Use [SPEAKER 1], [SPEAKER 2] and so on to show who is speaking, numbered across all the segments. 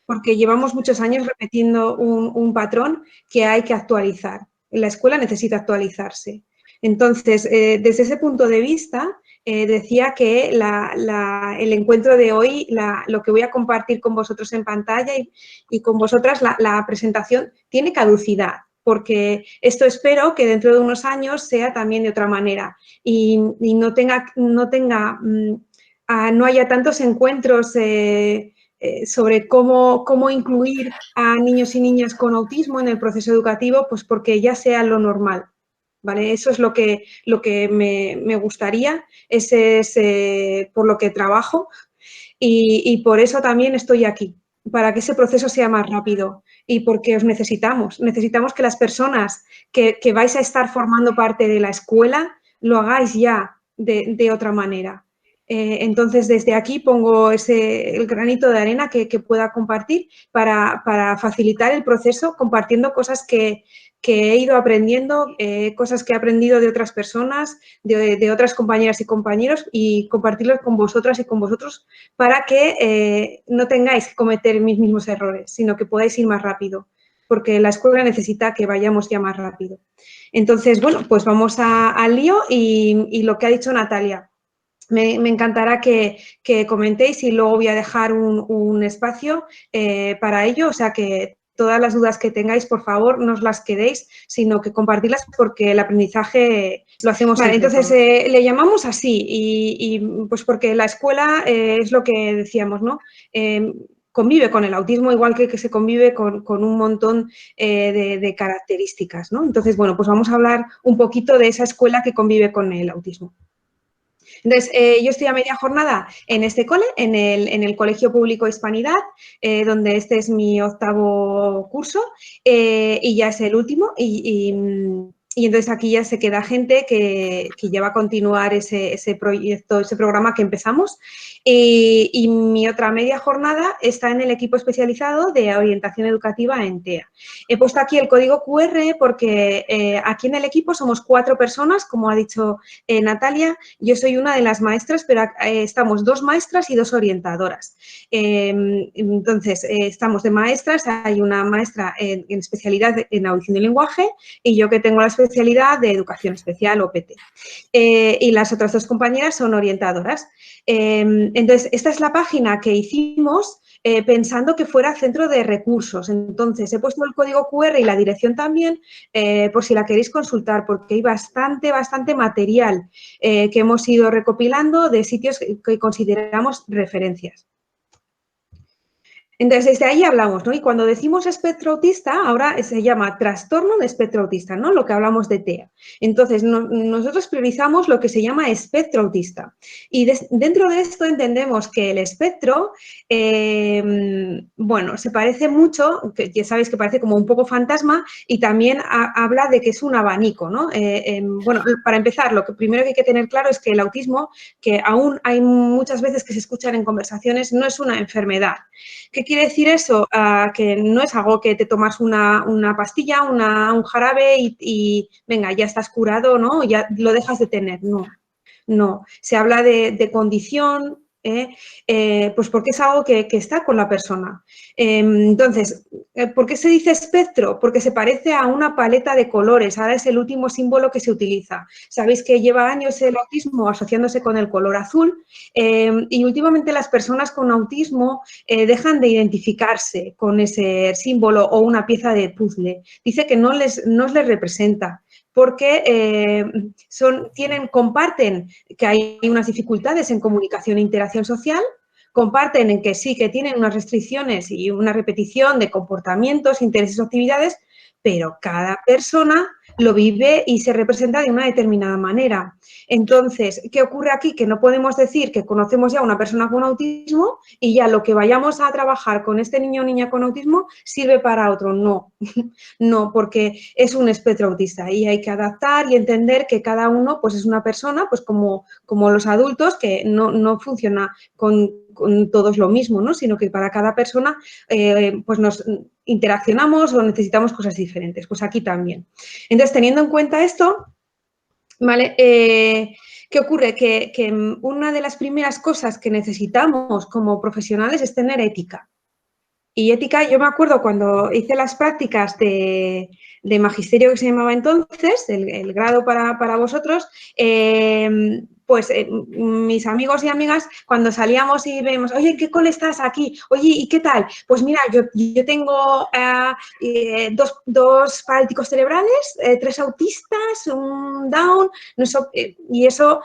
[SPEAKER 1] porque llevamos muchos años repitiendo un patrón que hay que actualizar. La escuela necesita actualizarse. Entonces, desde ese punto de vista, decía que el encuentro de hoy, lo que voy a compartir con vosotros en pantalla y con vosotras, la presentación tiene caducidad, porque esto espero que dentro de unos años sea también de otra manera y no haya tantos encuentros sobre cómo incluir a niños y niñas con autismo en el proceso educativo, pues porque ya sea lo normal. ¿Vale? Eso es lo que me gustaría, ese es por lo que trabajo y por eso también estoy aquí, para que ese proceso sea más rápido y porque os necesitamos. Necesitamos que las personas que vais a estar formando parte de la escuela lo hagáis ya de otra manera. Entonces, desde aquí pongo el granito de arena que pueda compartir para facilitar el proceso, compartiendo cosas que he ido aprendiendo, cosas que he aprendido de otras personas, de otras compañeras y compañeros y compartirlo con vosotras y con vosotros para que no tengáis que cometer mis mismos errores, sino que podáis ir más rápido, porque la escuela necesita que vayamos ya más rápido. Entonces, bueno, pues vamos al lío y lo que ha dicho Natalia. Me encantará que comentéis y luego voy a dejar un espacio para ello, o sea que todas las dudas que tengáis, por favor, no os las quedéis, sino que compartirlas porque el aprendizaje lo hacemos vale, entonces le llamamos así y pues porque la escuela es lo que decíamos, ¿no? Convive con el autismo igual que se convive con un montón de características, ¿no? Entonces, bueno, pues vamos a hablar un poquito de esa escuela que convive con el autismo. Entonces, yo estoy a media jornada en este cole, en el Colegio Público Hispanidad, donde este es mi 8º curso y ya es el último y entonces aquí ya se queda gente que ya va a continuar ese proyecto, ese programa que empezamos. Y mi otra media jornada está en el equipo especializado de orientación educativa en TEA. He puesto aquí el código QR porque aquí en el equipo somos 4 personas, como ha dicho Natalia. Yo soy una de las maestras, pero estamos 2 maestras y 2 orientadoras. Entonces, estamos de maestras, hay una maestra en especialidad en audición y lenguaje y yo que tengo la especialidad de educación especial o PT. Y las otras 2 compañeras son orientadoras. Entonces, esta es la página que hicimos pensando que fuera centro de recursos. Entonces, he puesto el código QR y la dirección también por si la queréis consultar, porque hay bastante material que hemos ido recopilando de sitios que consideramos referencias. Entonces, desde ahí hablamos, ¿no? Y cuando decimos espectro autista, ahora se llama trastorno de espectro autista, ¿no? Lo que hablamos de TEA. Entonces, nosotros priorizamos lo que se llama espectro autista. Y dentro de esto entendemos que el espectro, bueno, se parece mucho, que ya sabéis que parece como un poco fantasma, y también habla de que es un abanico, ¿no? Bueno, para empezar, lo que primero que hay que tener claro es que el autismo, que aún hay muchas veces que se escuchan en conversaciones, no es una enfermedad. ¿Qué quiere decir eso? Que no es algo que te tomas una pastilla, un jarabe y venga, ya estás curado, ¿no? Ya lo dejas de tener. No, no. Se habla de condición, pues porque es algo que está con la persona. Entonces, ¿por qué se dice espectro? Porque se parece a una paleta de colores. Ahora es el último símbolo que se utiliza. Sabéis que lleva años el autismo asociándose con el color azul y últimamente las personas con autismo dejan de identificarse con ese símbolo o una pieza de puzzle. Dice que no les representa porque comparten que hay unas dificultades en comunicación e interacción social, comparten en que sí, que tienen unas restricciones y una repetición de comportamientos, intereses o actividades, pero cada persona lo vive y se representa de una determinada manera. Entonces, ¿qué ocurre aquí? Que no podemos decir que conocemos ya a una persona con autismo y ya lo que vayamos a trabajar con este niño o niña con autismo sirve para otro. No, no, porque es un espectro autista y hay que adaptar y entender que cada uno pues, es una persona, pues como los adultos, que no funciona con todos lo mismo, ¿no? Sino que para cada persona pues nos interaccionamos o necesitamos cosas diferentes. Pues aquí también. Entonces, teniendo en cuenta esto, ¿vale? ¿Qué ocurre? Que una de las primeras cosas que necesitamos como profesionales es tener ética. Y ética, yo me acuerdo cuando hice las prácticas de magisterio que se llamaba entonces, el grado para vosotros, pues mis amigos y amigas, cuando salíamos y vemos, oye, ¿en qué cole estás aquí? Oye, ¿y qué tal? Pues mira, yo tengo dos paralíticos cerebrales, 3 autistas, un Down, no sé, y eso...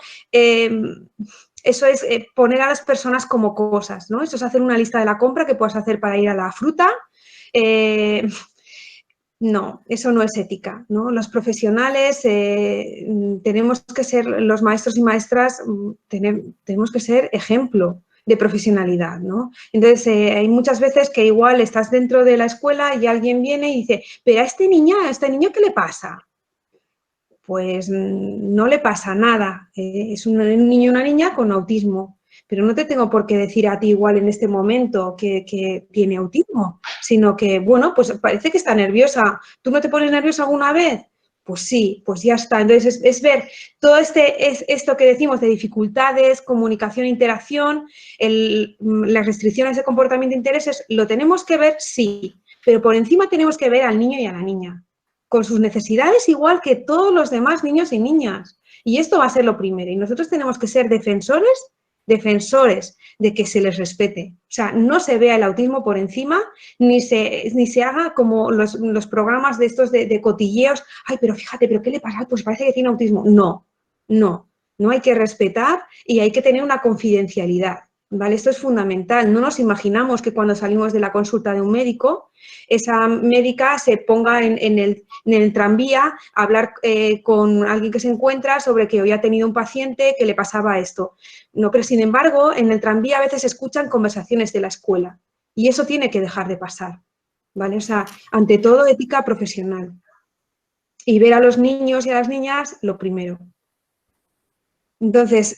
[SPEAKER 1] eso es poner a las personas como cosas, ¿no? Eso es hacer una lista de la compra que puedas hacer para ir a la fruta. Eh, no, eso no es ética, ¿no? Los profesionales tenemos que ser, los maestros y maestras, tenemos que ser ejemplo de profesionalidad, ¿no? Entonces, hay muchas veces que igual estás dentro de la escuela y alguien viene y dice, pero a este niño, ¿qué le pasa? Pues no le pasa nada. Es un niño o una niña con autismo, pero no te tengo por qué decir a ti igual en este momento que tiene autismo, sino que, bueno, pues parece que está nerviosa. ¿Tú no te pones nerviosa alguna vez? Pues sí, pues ya está. Entonces, es ver todo esto que decimos de dificultades, comunicación, interacción, las restricciones de comportamiento e intereses, ¿lo tenemos que ver? Sí, pero por encima tenemos que ver al niño y a la niña con sus necesidades igual que todos los demás niños y niñas. Y esto va a ser lo primero. Y nosotros tenemos que ser defensores de que se les respete. O sea, no se vea el autismo por encima, ni se haga como los programas de estos de cotilleos. Ay, pero fíjate, ¿pero qué le pasa? Pues parece que tiene autismo. No, no. No hay que respetar y hay que tener una confidencialidad. ¿Vale? Esto es fundamental. No nos imaginamos que cuando salimos de la consulta de un médico, esa médica se ponga en el tranvía a hablar con alguien que se encuentra sobre que hoy ha tenido un paciente que le pasaba esto. No, pero sin embargo, en el tranvía a veces se escuchan conversaciones de la escuela y eso tiene que dejar de pasar, ¿vale? O sea, ante todo, ética profesional. Y ver a los niños y a las niñas, lo primero. Entonces,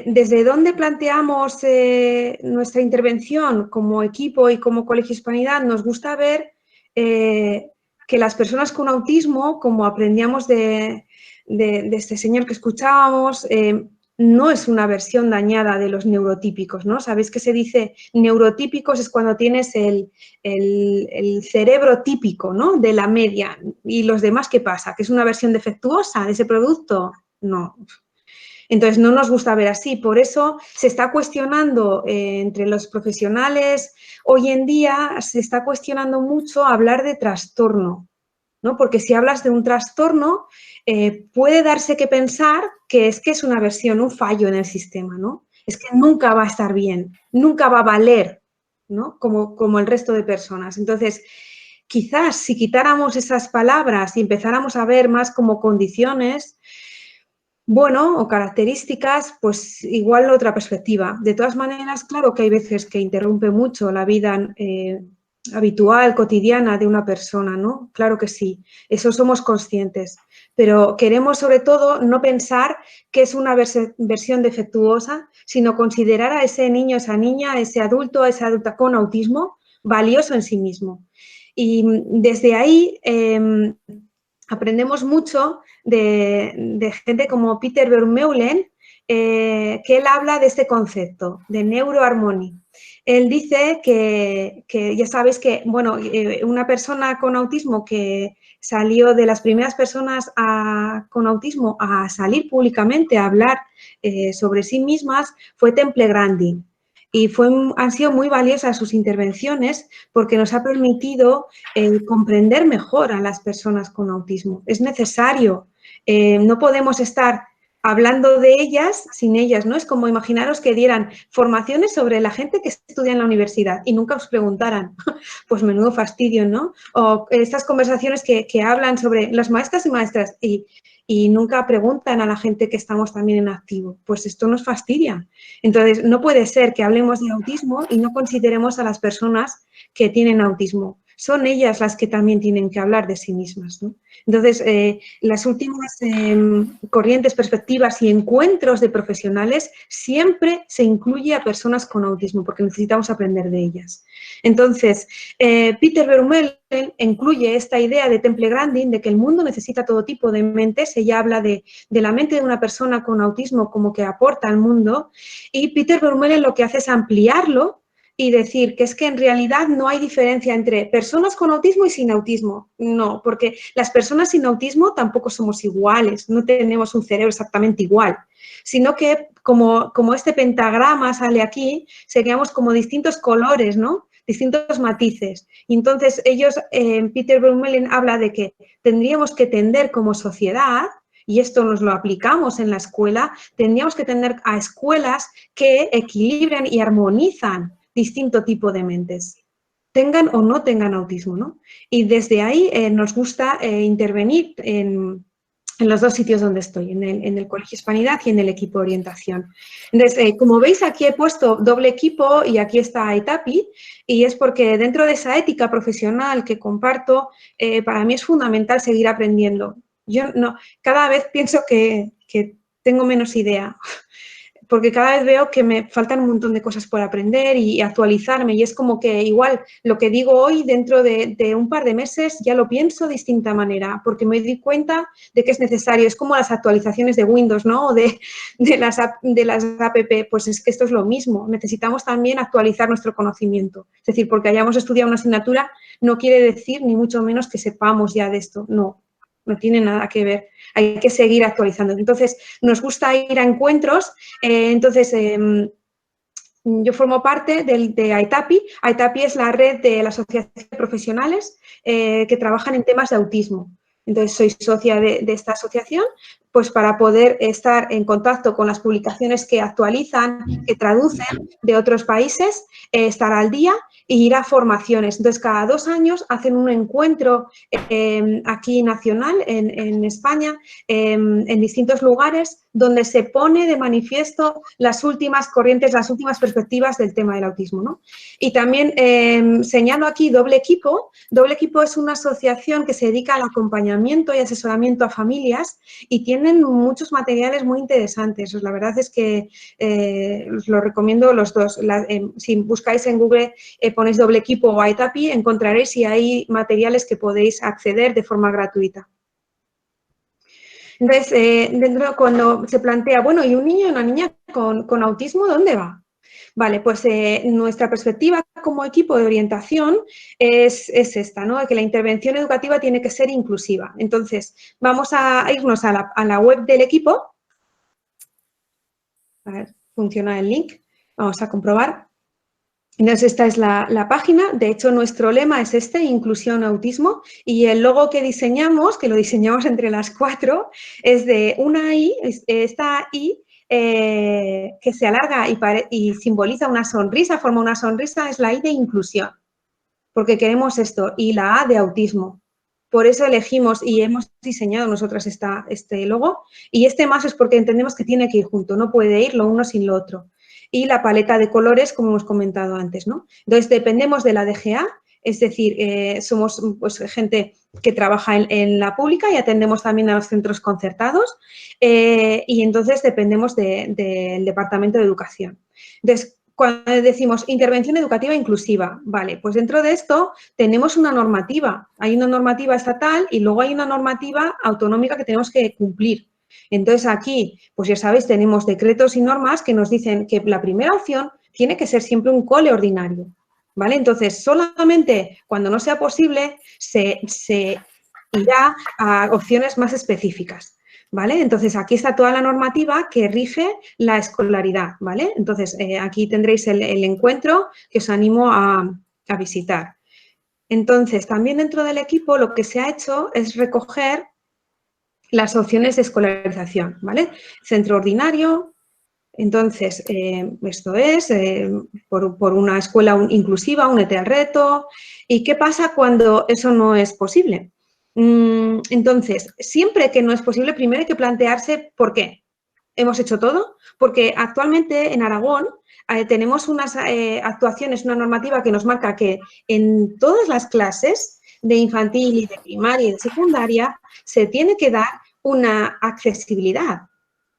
[SPEAKER 1] ¿desde dónde planteamos nuestra intervención como equipo y como Colegio Hispanidad? Nos gusta ver que las personas con autismo, como aprendíamos de este señor que escuchábamos, no es una versión dañada de los neurotípicos, ¿no? ¿Sabéis que se dice neurotípicos? Es cuando tienes el cerebro típico, ¿no? De la media. ¿Y los demás qué pasa? ¿Que es una versión defectuosa de ese producto? No. Entonces, no nos gusta ver así. Por eso se está cuestionando entre los profesionales, hoy en día se está cuestionando mucho hablar de trastorno, ¿no? Porque si hablas de un trastorno, puede darse que pensar que es una versión, un fallo en el sistema, ¿no? Es que nunca va a estar bien, nunca va a valer, ¿no? Como el resto de personas. Entonces, quizás si quitáramos esas palabras y empezáramos a ver más como condiciones, bueno, o características, pues igual otra perspectiva. De todas maneras, claro que hay veces que interrumpe mucho la vida habitual, cotidiana de una persona, ¿no? Claro que sí, eso somos conscientes. Pero queremos sobre todo no pensar que es una versión defectuosa, sino considerar a ese niño, esa niña, a ese adulto, a esa adulta con autismo valioso en sí mismo. Y desde ahí aprendemos mucho de gente como Peter Vermeulen, que él habla de este concepto, de neuroarmonía. Él dice que ya sabéis que, bueno, una persona con autismo que salió de las primeras personas con autismo a salir públicamente a hablar sobre sí mismas fue Temple Grandin. Y han sido muy valiosas sus intervenciones porque nos ha permitido comprender mejor a las personas con autismo. Es necesario, no podemos estar hablando de ellas sin ellas, ¿no? Es como imaginaros que dieran formaciones sobre la gente que estudia en la universidad y nunca os preguntaran, pues menudo fastidio, ¿no? O estas conversaciones que hablan sobre las maestras y maestras y nunca preguntan a la gente que estamos también en activo, pues esto nos fastidia. Entonces, no puede ser que hablemos de autismo y no consideremos a las personas que tienen autismo. Son ellas las que también tienen que hablar de sí mismas, ¿no? Entonces, las últimas corrientes, perspectivas y encuentros de profesionales siempre se incluye a personas con autismo porque necesitamos aprender de ellas. Entonces, Peter Vermeulen incluye esta idea de Temple Grandin de que el mundo necesita todo tipo de mentes. Ella habla de la mente de una persona con autismo como que aporta al mundo y Peter Vermeulen lo que hace es ampliarlo y decir que es que en realidad no hay diferencia entre personas con autismo y sin autismo. No, porque las personas sin autismo tampoco somos iguales, no tenemos un cerebro exactamente igual, sino que como este pentagrama sale aquí, seríamos como distintos colores, ¿no? Distintos matices. Y entonces ellos, Peter Brummelin habla de que tendríamos que tender como sociedad, y esto nos lo aplicamos en la escuela, tendríamos que tender a escuelas que equilibren y armonizan distinto tipo de mentes, tengan o no tengan autismo, ¿no? Y desde ahí nos gusta intervenir en los dos sitios donde estoy, en el Colegio Hispanidad y en el equipo de orientación. Entonces, como veis, aquí he puesto doble equipo y aquí está ETAPI, y es porque dentro de esa ética profesional que comparto, para mí es fundamental seguir aprendiendo. Yo no, cada vez pienso que tengo menos idea, porque cada vez veo que me faltan un montón de cosas por aprender y actualizarme, y es como que igual lo que digo hoy dentro de un par de meses ya lo pienso de distinta manera, porque me doy cuenta de que es necesario. Es como las actualizaciones de Windows, ¿no? O de las app, pues es que esto es lo mismo. Necesitamos también actualizar nuestro conocimiento. Es decir, porque hayamos estudiado una asignatura no quiere decir ni mucho menos que sepamos ya de esto. No, no tiene nada que ver. Hay que seguir actualizando. Entonces, nos gusta ir a encuentros. Yo formo parte de AITAPI. AITAPI es la red de las asociaciones profesionales que trabajan en temas de autismo. Entonces, soy socia de esta asociación, pues para poder estar en contacto con las publicaciones que actualizan, que traducen de otros países, estar al día e ir a formaciones. Entonces, cada 2 años hacen un encuentro aquí nacional en España, en distintos lugares, donde se pone de manifiesto las últimas corrientes, las últimas perspectivas del tema del autismo, ¿no? Y también señalo aquí Doble Equipo. Doble Equipo es una asociación que se dedica al acompañamiento y asesoramiento a familias y tienen muchos materiales muy interesantes. La verdad es que os lo recomiendo los dos. Si buscáis en Google, ponéis Doble Equipo o AITAPI, encontraréis si hay materiales que podéis acceder de forma gratuita. Entonces, cuando se plantea, bueno, ¿y un niño y una niña con autismo dónde va? Vale, pues nuestra perspectiva como equipo de orientación es esta, ¿no? Que la intervención educativa tiene que ser inclusiva. Entonces, vamos a irnos a la web del equipo. A ver, funciona el link. Vamos a comprobar. Entonces, esta es la página. De hecho, nuestro lema es inclusión autismo, y el logo que diseñamos, que lo diseñamos entre las 4, es de una I, esta I, que se alarga y simboliza una sonrisa, forma una sonrisa, es la I de inclusión, porque queremos esto, y la A de autismo. Por eso elegimos y hemos diseñado nosotras este logo, y este más es porque entendemos que tiene que ir junto, no puede ir lo uno sin lo otro. Y la paleta de colores, como hemos comentado antes, ¿no? Entonces, dependemos de la DGA, es decir, somos pues, gente que trabaja en la pública y atendemos también a los centros concertados, y entonces dependemos del Departamento de Educación. Entonces, cuando decimos intervención educativa inclusiva, vale, pues dentro de esto tenemos una normativa. Hay una normativa estatal y luego hay una normativa autonómica que tenemos que cumplir. Entonces, aquí, pues ya sabéis, tenemos decretos y normas que nos dicen que la primera opción tiene que ser siempre un cole ordinario, ¿vale? Entonces, solamente cuando no sea posible se irá a opciones más específicas, ¿vale? Entonces, aquí está toda la normativa que rige la escolaridad, ¿vale? Entonces, aquí tendréis el encuentro que os animo a visitar. Entonces, también dentro del equipo lo que se ha hecho es recoger las opciones de escolarización, ¿vale? Centro ordinario, entonces, esto es por una escuela inclusiva, únete al reto. ¿Y qué pasa cuando eso no es posible? Entonces, siempre que no es posible, primero hay que plantearse por qué. ¿Hemos hecho todo? Porque actualmente en Aragón tenemos unas actuaciones, una normativa que nos marca que en todas las clases de infantil y de primaria y de secundaria se tiene que dar una accesibilidad,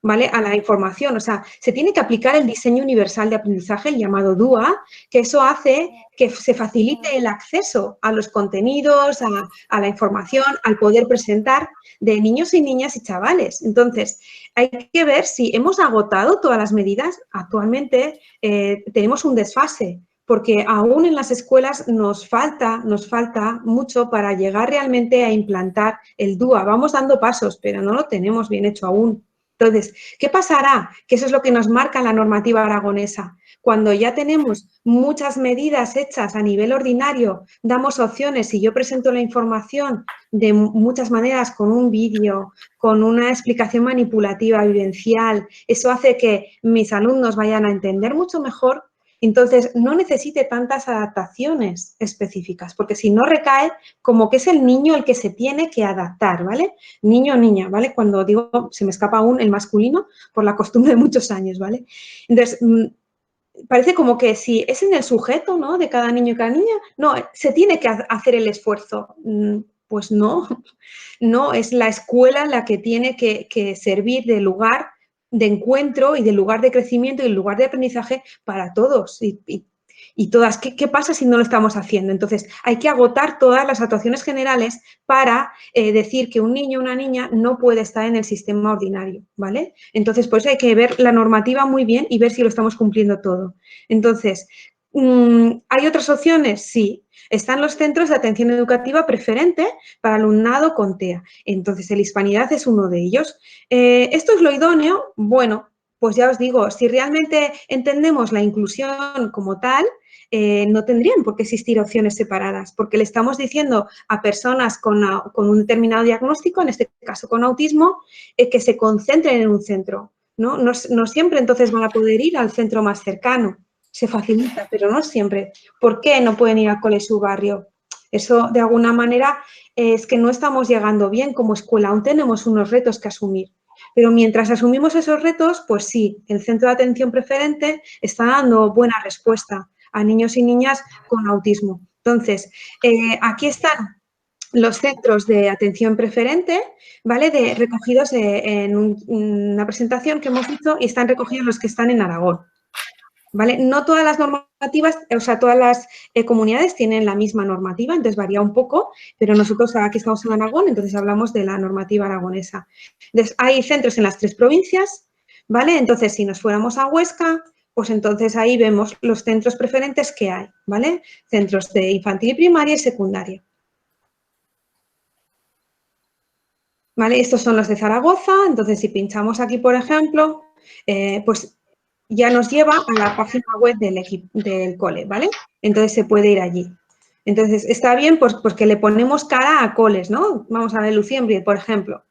[SPEAKER 1] ¿vale? A la información. O sea, se tiene que aplicar el diseño universal de aprendizaje, el llamado DUA, que eso hace que se facilite el acceso a los contenidos, a la información, al poder presentar de niños y niñas y chavales. Entonces, hay que ver si hemos agotado todas las medidas. Actualmente tenemos un desfase, porque aún en las escuelas nos falta mucho para llegar realmente a implantar el DUA. Vamos dando pasos, pero no lo tenemos bien hecho aún. Entonces, ¿qué pasará? Que eso es lo que nos marca la normativa aragonesa. Cuando ya tenemos muchas medidas hechas a nivel ordinario, damos opciones y yo presento la información de muchas maneras con un vídeo, con una explicación manipulativa, vivencial, eso hace que mis alumnos vayan a entender mucho mejor. Entonces, no necesite tantas adaptaciones específicas, porque si no recae como que es el niño el que se tiene que adaptar, ¿vale? Niño o niña, ¿vale? Cuando digo, se me escapa aún el masculino por la costumbre de muchos años, ¿vale? Entonces, parece como que si es en el sujeto, ¿no? De cada niño y cada niña, no, se tiene que hacer el esfuerzo. Pues no, no, es la escuela la que tiene que servir de lugar de encuentro y de lugar de crecimiento y de lugar de aprendizaje para todos y todas. ¿Qué pasa si no lo estamos haciendo? Entonces, hay que agotar todas las actuaciones generales para decir que un niño o una niña no puede estar en el sistema ordinario, ¿vale? Entonces, pues hay que ver la normativa muy bien y ver si lo estamos cumpliendo todo. Entonces, ¿hay otras opciones? Sí. Están los centros de atención educativa preferente para alumnado con TEA. Entonces, el Hispanidad es uno de ellos. ¿Esto es lo idóneo? Bueno, pues ya os digo, si realmente entendemos la inclusión como tal, no tendrían por qué existir opciones separadas, porque le estamos diciendo a personas con un determinado diagnóstico, en este caso con autismo, que se concentren en un centro, ¿no? No siempre entonces van a poder ir al centro más cercano. Se facilita, pero no siempre. ¿Por qué no pueden ir al cole su barrio? Eso, de alguna manera, es que no estamos llegando bien como escuela. Aún tenemos unos retos que asumir. Pero mientras asumimos esos retos, pues sí, el centro de atención preferente está dando buena respuesta a niños y niñas con autismo. Entonces, aquí están los centros de atención preferente, ¿vale? Recogidos en una presentación que hemos hecho y están recogidos los que están en Aragón. ¿Vale? No todas las normativas, o sea, todas las comunidades tienen la misma normativa, entonces varía un poco, pero nosotros aquí estamos en Aragón, entonces hablamos de la normativa aragonesa. Entonces, hay centros en las 3 provincias, ¿vale? Entonces, si nos fuéramos a Huesca, pues entonces ahí vemos los centros preferentes que hay, ¿vale? Centros de infantil y primaria y secundaria. ¿Vale? Estos son los de Zaragoza, entonces si pinchamos aquí, por ejemplo, pues ya nos lleva a la página web del cole, ¿vale? Entonces se puede ir allí. Entonces está bien pues que le ponemos cara a coles, ¿no? Vamos a ver Luciembre, por ejemplo.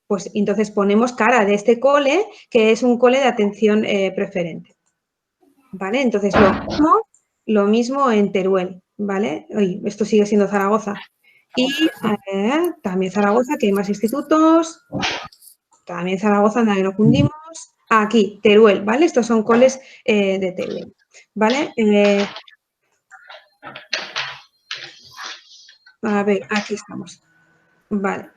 [SPEAKER 1] Pues entonces ponemos cara de este cole, que es un cole de atención preferente. ¿Vale? Entonces lo mismo en Teruel, ¿vale? Uy, esto sigue siendo Zaragoza. Y también Zaragoza, que hay más institutos. También Zaragoza, donde no cundimos. Aquí, Teruel, ¿vale? Estos son coles de Teruel, ¿vale? A ver, aquí estamos. Vale.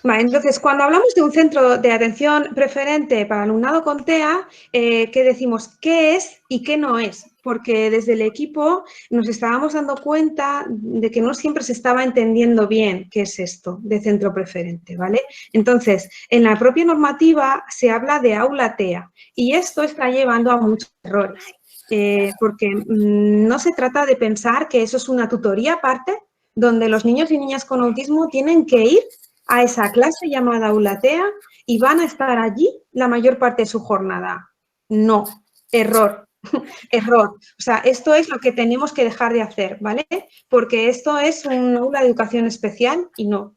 [SPEAKER 1] Vale, entonces, cuando hablamos de un centro de atención preferente para alumnado con TEA, ¿qué decimos? ¿Qué es y qué no es? Porque desde el equipo nos estábamos dando cuenta de que no siempre se estaba entendiendo bien qué es esto de centro preferente, ¿vale? Entonces, en la propia normativa se habla de aula TEA y esto está llevando a muchos errores, porque no se trata de pensar que eso es una tutoría aparte donde los niños y niñas con autismo tienen que ir a esa clase llamada aula TEA y van a estar allí la mayor parte de su jornada. No, error, error. O sea, esto es lo que tenemos que dejar de hacer, ¿vale? Porque esto es un aula de educación especial y no.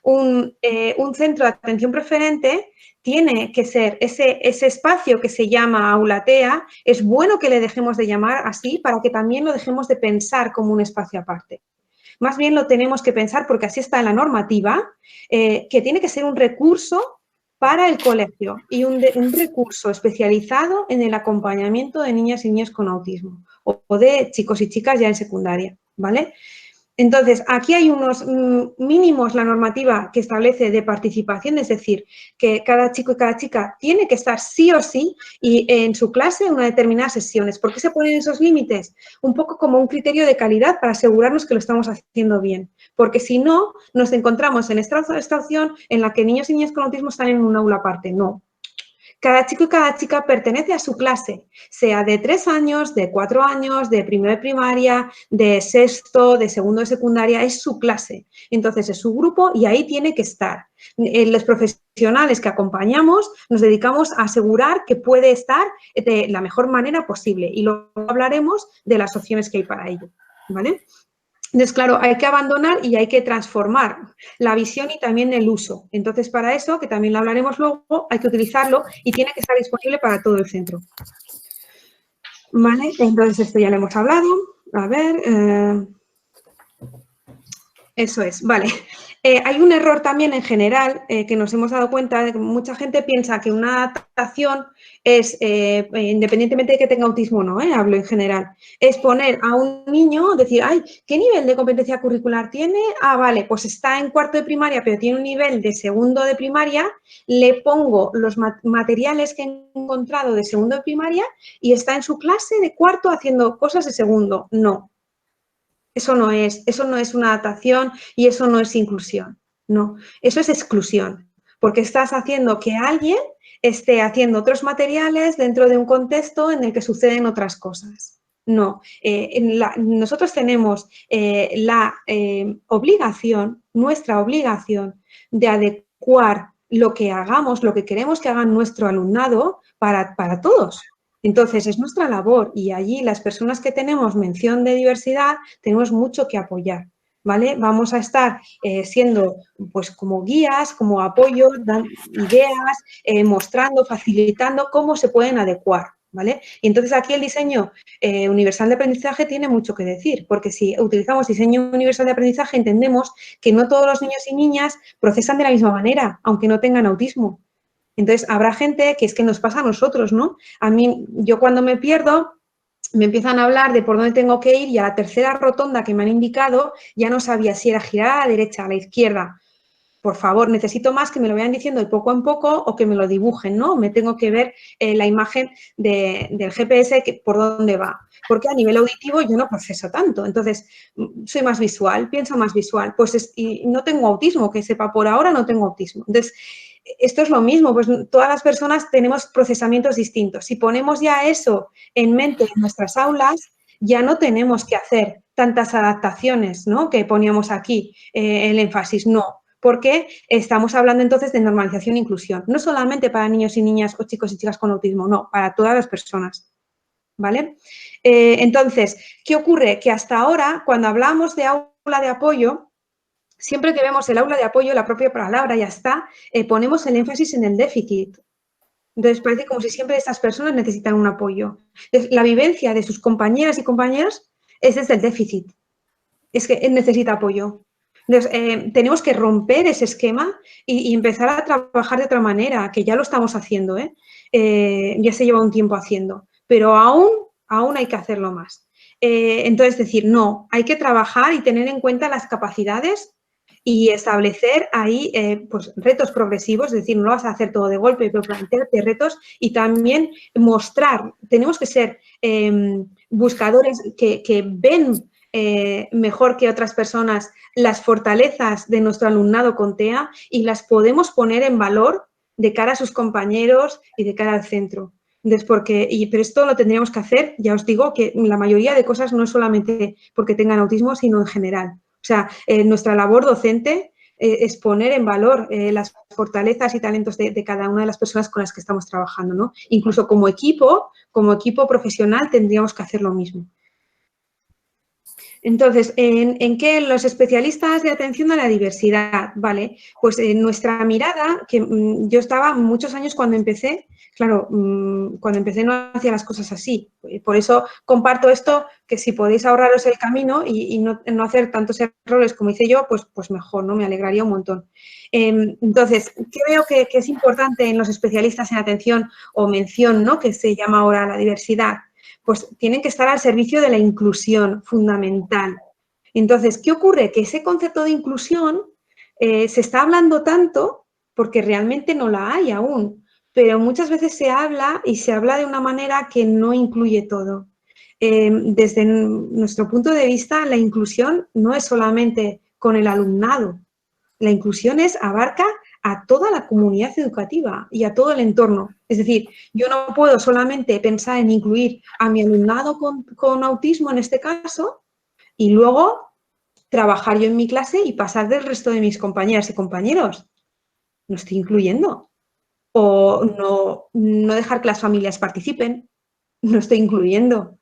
[SPEAKER 1] Un centro de atención preferente tiene que ser ese espacio que se llama aula TEA, es bueno que le dejemos de llamar así para que también lo dejemos de pensar como un espacio aparte. Más bien lo tenemos que pensar, porque así está en la normativa, que tiene que ser un recurso para el colegio y un recurso especializado en el acompañamiento de niñas y niños con autismo o de chicos y chicas ya en secundaria, ¿vale? Entonces, aquí hay unos mínimos, la normativa que establece de participación, es decir, que cada chico y cada chica tiene que estar sí o sí y en su clase en una determinadas sesiones. ¿Por qué se ponen esos límites? Un poco como un criterio de calidad para asegurarnos que lo estamos haciendo bien. Porque si no, nos encontramos en esta opción en la que niños y niñas con autismo están en un aula aparte. No. Cada chico y cada chica pertenece a su clase, sea de 3 años, de 4 años, de primero de primaria, de sexto, de segundo de secundaria, es su clase. Entonces, es su grupo y ahí tiene que estar. Los profesionales que acompañamos nos dedicamos a asegurar que puede estar de la mejor manera posible y luego hablaremos de las opciones que hay para ello, ¿vale? Entonces, claro, hay que abandonar y hay que transformar la visión y también el uso. Entonces, para eso, que también lo hablaremos luego, hay que utilizarlo y tiene que estar disponible para todo el centro. ¿Vale? Entonces, esto ya lo hemos hablado. A ver, eso es, vale. Hay un error también en general que nos hemos dado cuenta de que mucha gente piensa que una adaptación es, independientemente de que tenga autismo o no, hablo en general, es poner a un niño, decir, ay, ¿qué nivel de competencia curricular tiene? Ah, vale, pues está en cuarto de primaria, pero tiene un nivel de segundo de primaria, le pongo los materiales que he encontrado de segundo de primaria y está en su clase de cuarto haciendo cosas de segundo. No. Eso no es una adaptación y eso no es inclusión, no, eso es exclusión, porque estás haciendo que alguien esté haciendo otros materiales dentro de un contexto en el que suceden otras cosas. No, nosotros tenemos la obligación, nuestra obligación de adecuar lo que hagamos, lo que queremos que hagan nuestro alumnado para todos. Entonces, es nuestra labor y allí las personas que tenemos mención de diversidad tenemos mucho que apoyar, ¿vale? Vamos a estar siendo, pues, como guías, como apoyo, dando ideas, mostrando, facilitando cómo se pueden adecuar, ¿vale? Y entonces aquí el diseño universal de aprendizaje tiene mucho que decir, porque si utilizamos diseño universal de aprendizaje entendemos que no todos los niños y niñas procesan de la misma manera, aunque no tengan autismo. Entonces, habrá gente que es que nos pasa a nosotros, ¿no? A mí, yo cuando me pierdo, me empiezan a hablar de por dónde tengo que ir y a la tercera rotonda que me han indicado ya no sabía si era girar a la derecha, a la izquierda. Por favor, necesito más que me lo vayan diciendo de poco en poco o que me lo dibujen, ¿no? Me tengo que ver la imagen del GPS por dónde va. Porque a nivel auditivo yo no proceso tanto. Entonces, soy más visual, pienso más visual. Pues y no tengo autismo, que sepa por ahora no tengo autismo. Entonces, esto es lo mismo, pues todas las personas tenemos procesamientos distintos. Si ponemos ya eso en mente en nuestras aulas, ya no tenemos que hacer tantas adaptaciones, ¿no? Que poníamos aquí el énfasis, no. Porque estamos hablando entonces de normalización e inclusión, no solamente para niños y niñas o chicos y chicas con autismo, no, para todas las personas, ¿vale? Entonces, ¿qué ocurre? Que hasta ahora, cuando hablamos de aula de apoyo, siempre que vemos el aula de apoyo, la propia palabra ya está, ponemos el énfasis en el déficit. Entonces, parece como si siempre estas personas necesitan un apoyo. Entonces, la vivencia de sus compañeras y compañeros es desde el déficit. Es que necesita apoyo. Entonces, tenemos que romper ese esquema y empezar a trabajar de otra manera, que ya lo estamos haciendo, ya se lleva un tiempo haciendo, pero aún hay que hacerlo más. Entonces, decir, no, hay que trabajar y tener en cuenta las capacidades y establecer ahí pues, retos progresivos, es decir, no lo vas a hacer todo de golpe, pero plantearte retos y también mostrar, tenemos que ser buscadores que ven mejor que otras personas las fortalezas de nuestro alumnado con TEA y las podemos poner en valor de cara a sus compañeros y de cara al centro. Entonces, pero esto lo tendríamos que hacer, ya os digo, que la mayoría de cosas no es solamente porque tengan autismo, sino en general. O sea, nuestra labor docente es poner en valor las fortalezas y talentos de cada una de las personas con las que estamos trabajando, ¿no? Incluso como equipo profesional, tendríamos que hacer lo mismo. Entonces, ¿en qué los especialistas de atención a la diversidad? Vale, pues en nuestra mirada, que yo estaba muchos años cuando empecé, claro, cuando empecé no hacía las cosas así. Por eso comparto esto, que si podéis ahorraros el camino y no hacer tantos errores como hice yo, pues mejor, ¿no? Me alegraría un montón. Entonces, ¿qué veo que es importante en los especialistas en atención o mención, ¿no? Que se llama ahora la diversidad? Pues tienen que estar al servicio de la inclusión, fundamental. Entonces, ¿qué ocurre? Que ese concepto de inclusión se está hablando tanto porque realmente no la hay aún, pero muchas veces se habla y se habla de una manera que no incluye todo. Desde nuestro punto de vista, la inclusión no es solamente con el alumnado. La inclusión abarca a toda la comunidad educativa y a todo el entorno. Es decir, yo no puedo solamente pensar en incluir a mi alumnado con autismo en este caso y luego trabajar yo en mi clase y pasar del resto de mis compañeras y compañeros. No estoy incluyendo. O no dejar que las familias participen. No estoy incluyendo.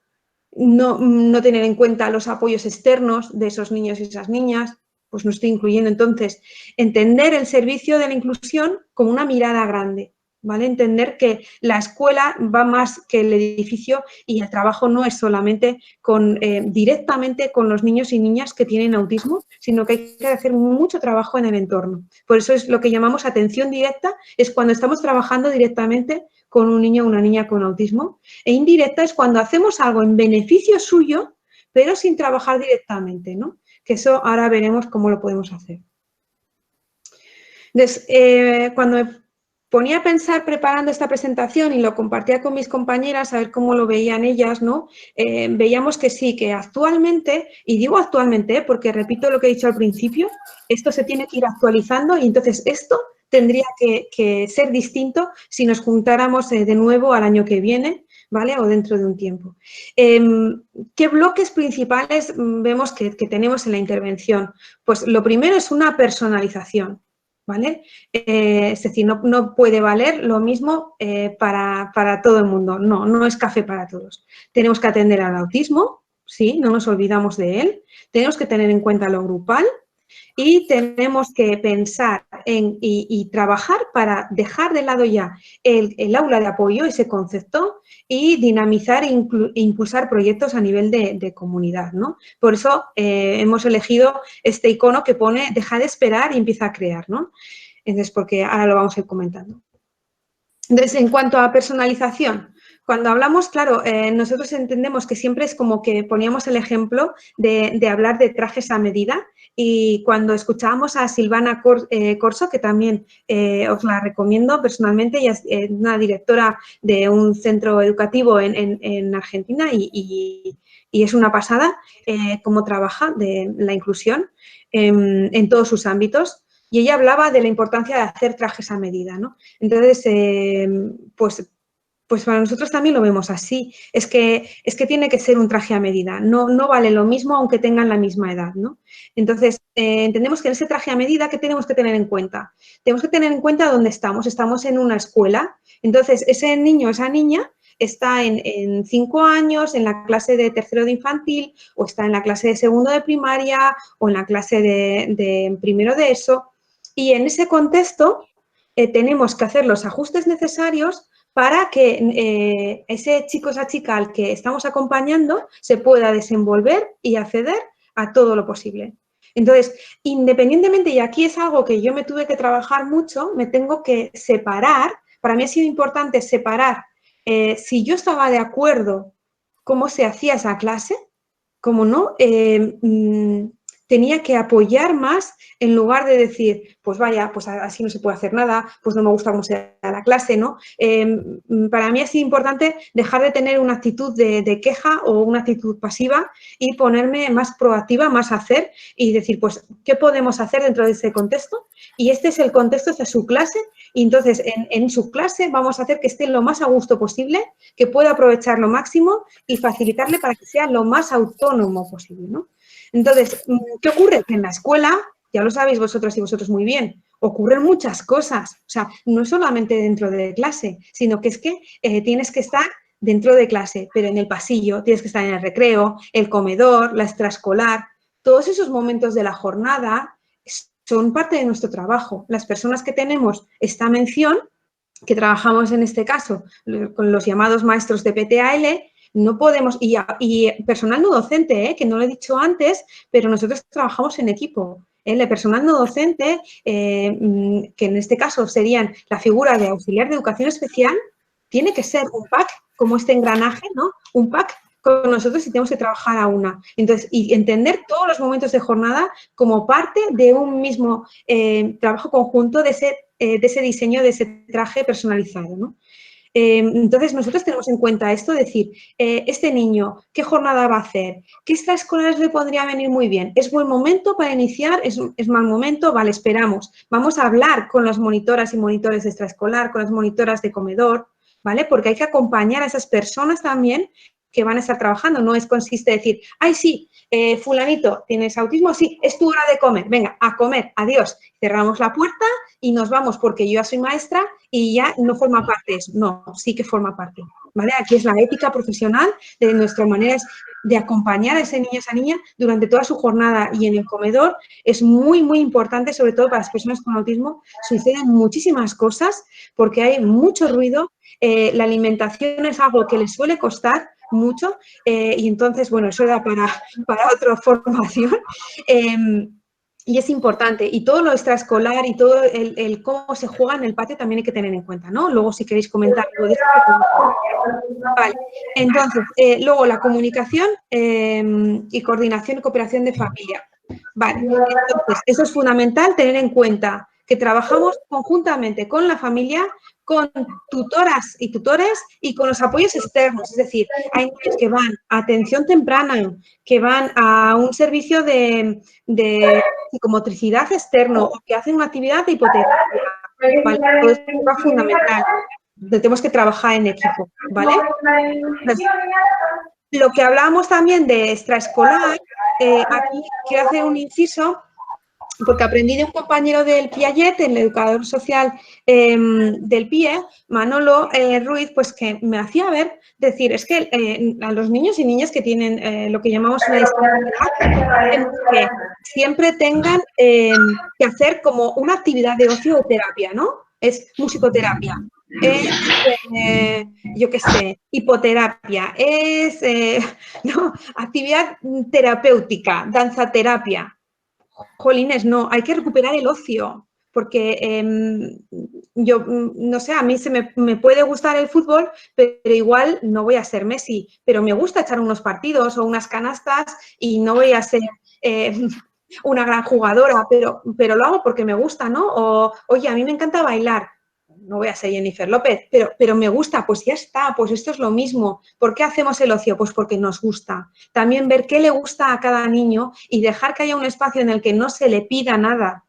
[SPEAKER 1] No tener en cuenta los apoyos externos de esos niños y esas niñas, pues no estoy incluyendo. Entonces, entender el servicio de la inclusión con una mirada grande, ¿vale? Entender que la escuela va más que el edificio y el trabajo no es solamente directamente con los niños y niñas que tienen autismo, sino que hay que hacer mucho trabajo en el entorno. Por eso es lo que llamamos atención directa, es cuando estamos trabajando directamente con un niño o una niña con autismo, e indirecta es cuando hacemos algo en beneficio suyo, pero sin trabajar directamente, ¿no? Que eso ahora veremos cómo lo podemos hacer. Entonces, cuando me ponía a pensar preparando esta presentación y lo compartía con mis compañeras a ver cómo lo veían ellas, ¿no? Veíamos que sí, que actualmente, y digo actualmente porque repito lo que he dicho al principio, esto se tiene que ir actualizando y entonces esto tendría que ser distinto si nos juntáramos de nuevo al año que viene, ¿vale? O dentro de un tiempo. ¿Qué bloques principales vemos que tenemos en la intervención? Pues lo primero es una personalización, ¿vale? Es decir, no puede valer lo mismo para todo el mundo. No es café para todos. Tenemos que atender al autismo, sí, no nos olvidamos de él. Tenemos que tener en cuenta lo grupal y tenemos que pensar y trabajar para dejar de lado ya el aula de apoyo, ese concepto, y dinamizar e impulsar proyectos a nivel de comunidad, ¿no? Por eso hemos elegido este icono que pone deja de esperar y empieza a crear, ¿no? Entonces, porque ahora lo vamos a ir comentando. Entonces, en cuanto a personalización, cuando hablamos, claro, nosotros entendemos que siempre es como que poníamos el ejemplo de hablar de trajes a medida y cuando escuchábamos a Silvana Corso, que también os la recomiendo personalmente, ella es una directora de un centro educativo en Argentina y es una pasada cómo trabaja de la inclusión en todos sus ámbitos. Y ella hablaba de la importancia de hacer trajes a medida, ¿no? Entonces, pues para nosotros también lo vemos así. Es que tiene que ser un traje a medida. No vale lo mismo aunque tengan la misma edad, ¿no? Entonces, entendemos que en ese traje a medida, ¿qué tenemos que tener en cuenta? Tenemos que tener en cuenta dónde estamos. Estamos en una escuela. Entonces, ese niño, esa niña está en 5 años, en la clase de tercero de infantil, o está en la clase de segundo de primaria, o en la clase de primero de ESO. Y en ese contexto tenemos que hacer los ajustes necesarios para que ese chico, esa chica al que estamos acompañando se pueda desenvolver y acceder a todo lo posible. Entonces, independientemente, y aquí es algo que yo me tuve que trabajar mucho, me tengo que separar, para mí ha sido importante separar si yo estaba de acuerdo cómo se hacía esa clase, como no, tenía que apoyar más en lugar de decir, pues vaya, pues así no se puede hacer nada, pues no me gusta cómo se da la clase, ¿no? Para mí ha sido importante dejar de tener una actitud de queja o una actitud pasiva y ponerme más proactiva, más a hacer y decir, pues, ¿qué podemos hacer dentro de ese contexto? Y este es el contexto, esta es su clase y entonces en su clase vamos a hacer que esté lo más a gusto posible, que pueda aprovechar lo máximo y facilitarle para que sea lo más autónomo posible, ¿no? Entonces, ¿qué ocurre? Que en la escuela, ya lo sabéis vosotras y vosotros muy bien, ocurren muchas cosas. O sea, no solamente dentro de clase, sino que es que tienes que estar dentro de clase, pero en el pasillo, tienes que estar en el recreo, el comedor, la extraescolar. Todos esos momentos de la jornada son parte de nuestro trabajo. Las personas que tenemos esta mención, que trabajamos en este caso con los llamados maestros de PTAL, no podemos, y personal no docente, que no lo he dicho antes, pero nosotros trabajamos en equipo. El personal no docente, que en este caso serían la figura de auxiliar de educación especial, tiene que ser un pack, como este engranaje, ¿no? Un pack con nosotros y tenemos que trabajar a una. Entonces, y entender todos los momentos de jornada como parte de un mismo trabajo conjunto de ese diseño, de ese traje personalizado, ¿no? Entonces, nosotros tenemos en cuenta esto, decir, este niño, ¿qué jornada va a hacer? ¿Qué extraescolares le podría venir muy bien? ¿Es buen momento para iniciar? ¿Es mal momento? Vale, esperamos. Vamos a hablar con las monitoras y monitores de extraescolar, con las monitoras de comedor, ¿vale? Porque hay que acompañar a esas personas también que van a estar trabajando. No consiste decir, ay, sí, fulanito, ¿tienes autismo? Sí, es tu hora de comer. Venga, a comer, adiós. Cerramos la puerta y nos vamos porque yo ya soy maestra y ya no forma parte de eso. No, sí que forma parte, ¿vale? Aquí es la ética profesional de nuestra manera de acompañar a ese niño, esa niña durante toda su jornada y en el comedor es muy, muy importante, sobre todo para las personas con autismo. Suceden muchísimas cosas porque hay mucho ruido, la alimentación es algo que les suele costar mucho y entonces, bueno, eso da para otra formación. Y es importante. Y todo lo extraescolar y todo el cómo se juega en el patio también hay que tener en cuenta, ¿no? Luego, si queréis comentar algo de esto. Vale. Entonces, luego la comunicación y coordinación y cooperación de familia. Vale. Entonces, eso es fundamental tener en cuenta que trabajamos conjuntamente con la familia, con tutoras y tutores y con los apoyos externos. Es decir, hay niños que van a atención temprana, que van a un servicio de psicomotricidad externo o que hacen una actividad de hipoterapia. Vale, todo esto es fundamental. Tenemos que trabajar en equipo, ¿vale? Entonces, lo que hablábamos también de extraescolar, aquí quiero hacer un inciso porque aprendí de un compañero del Piaget, el educador social del PIE, Manolo Ruiz, pues que me hacía ver, decir, es que a los niños y niñas que tienen lo que llamamos una discapacidad, que siempre tengan que hacer como una actividad de ocio o terapia, ¿no? Es musicoterapia, es, yo qué sé, hipoterapia, es no, actividad terapéutica, danzaterapia. Jolines, no, hay que recuperar el ocio, porque yo, no sé, a mí me puede gustar el fútbol, pero igual no voy a ser Messi, pero me gusta echar unos partidos o unas canastas y no voy a ser una gran jugadora, pero lo hago porque me gusta, ¿no? O, oye, a mí me encanta bailar, no voy a ser Jennifer López, pero me gusta, pues ya está, pues esto es lo mismo. ¿Por qué hacemos el ocio? Pues porque nos gusta. También ver qué le gusta a cada niño y dejar que haya un espacio en el que no se le pida nada,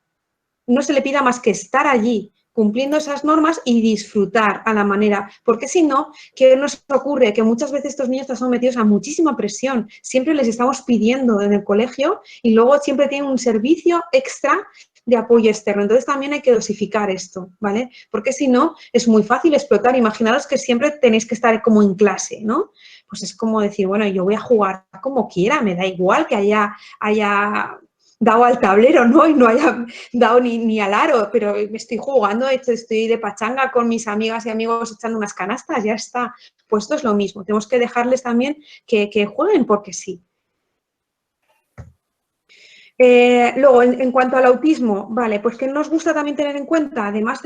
[SPEAKER 1] no se le pida más que estar allí, cumpliendo esas normas y disfrutar a la manera. Porque si no, ¿qué nos ocurre? Que muchas veces estos niños están sometidos a muchísima presión. Siempre les estamos pidiendo en el colegio y luego siempre tienen un servicio extra de apoyo externo. Entonces también hay que dosificar esto, ¿vale? Porque si no, es muy fácil explotar. Imaginaros que siempre tenéis que estar como en clase, ¿no? Pues es como decir, bueno, yo voy a jugar como quiera, me da igual que haya dado al tablero, ¿no? Y no haya dado ni al aro, pero me estoy jugando, estoy de pachanga con mis amigas y amigos echando unas canastas, ya está. Pues esto es lo mismo, tenemos que dejarles también que jueguen porque sí. Luego, en cuanto al autismo, vale, pues que nos gusta también tener en cuenta, además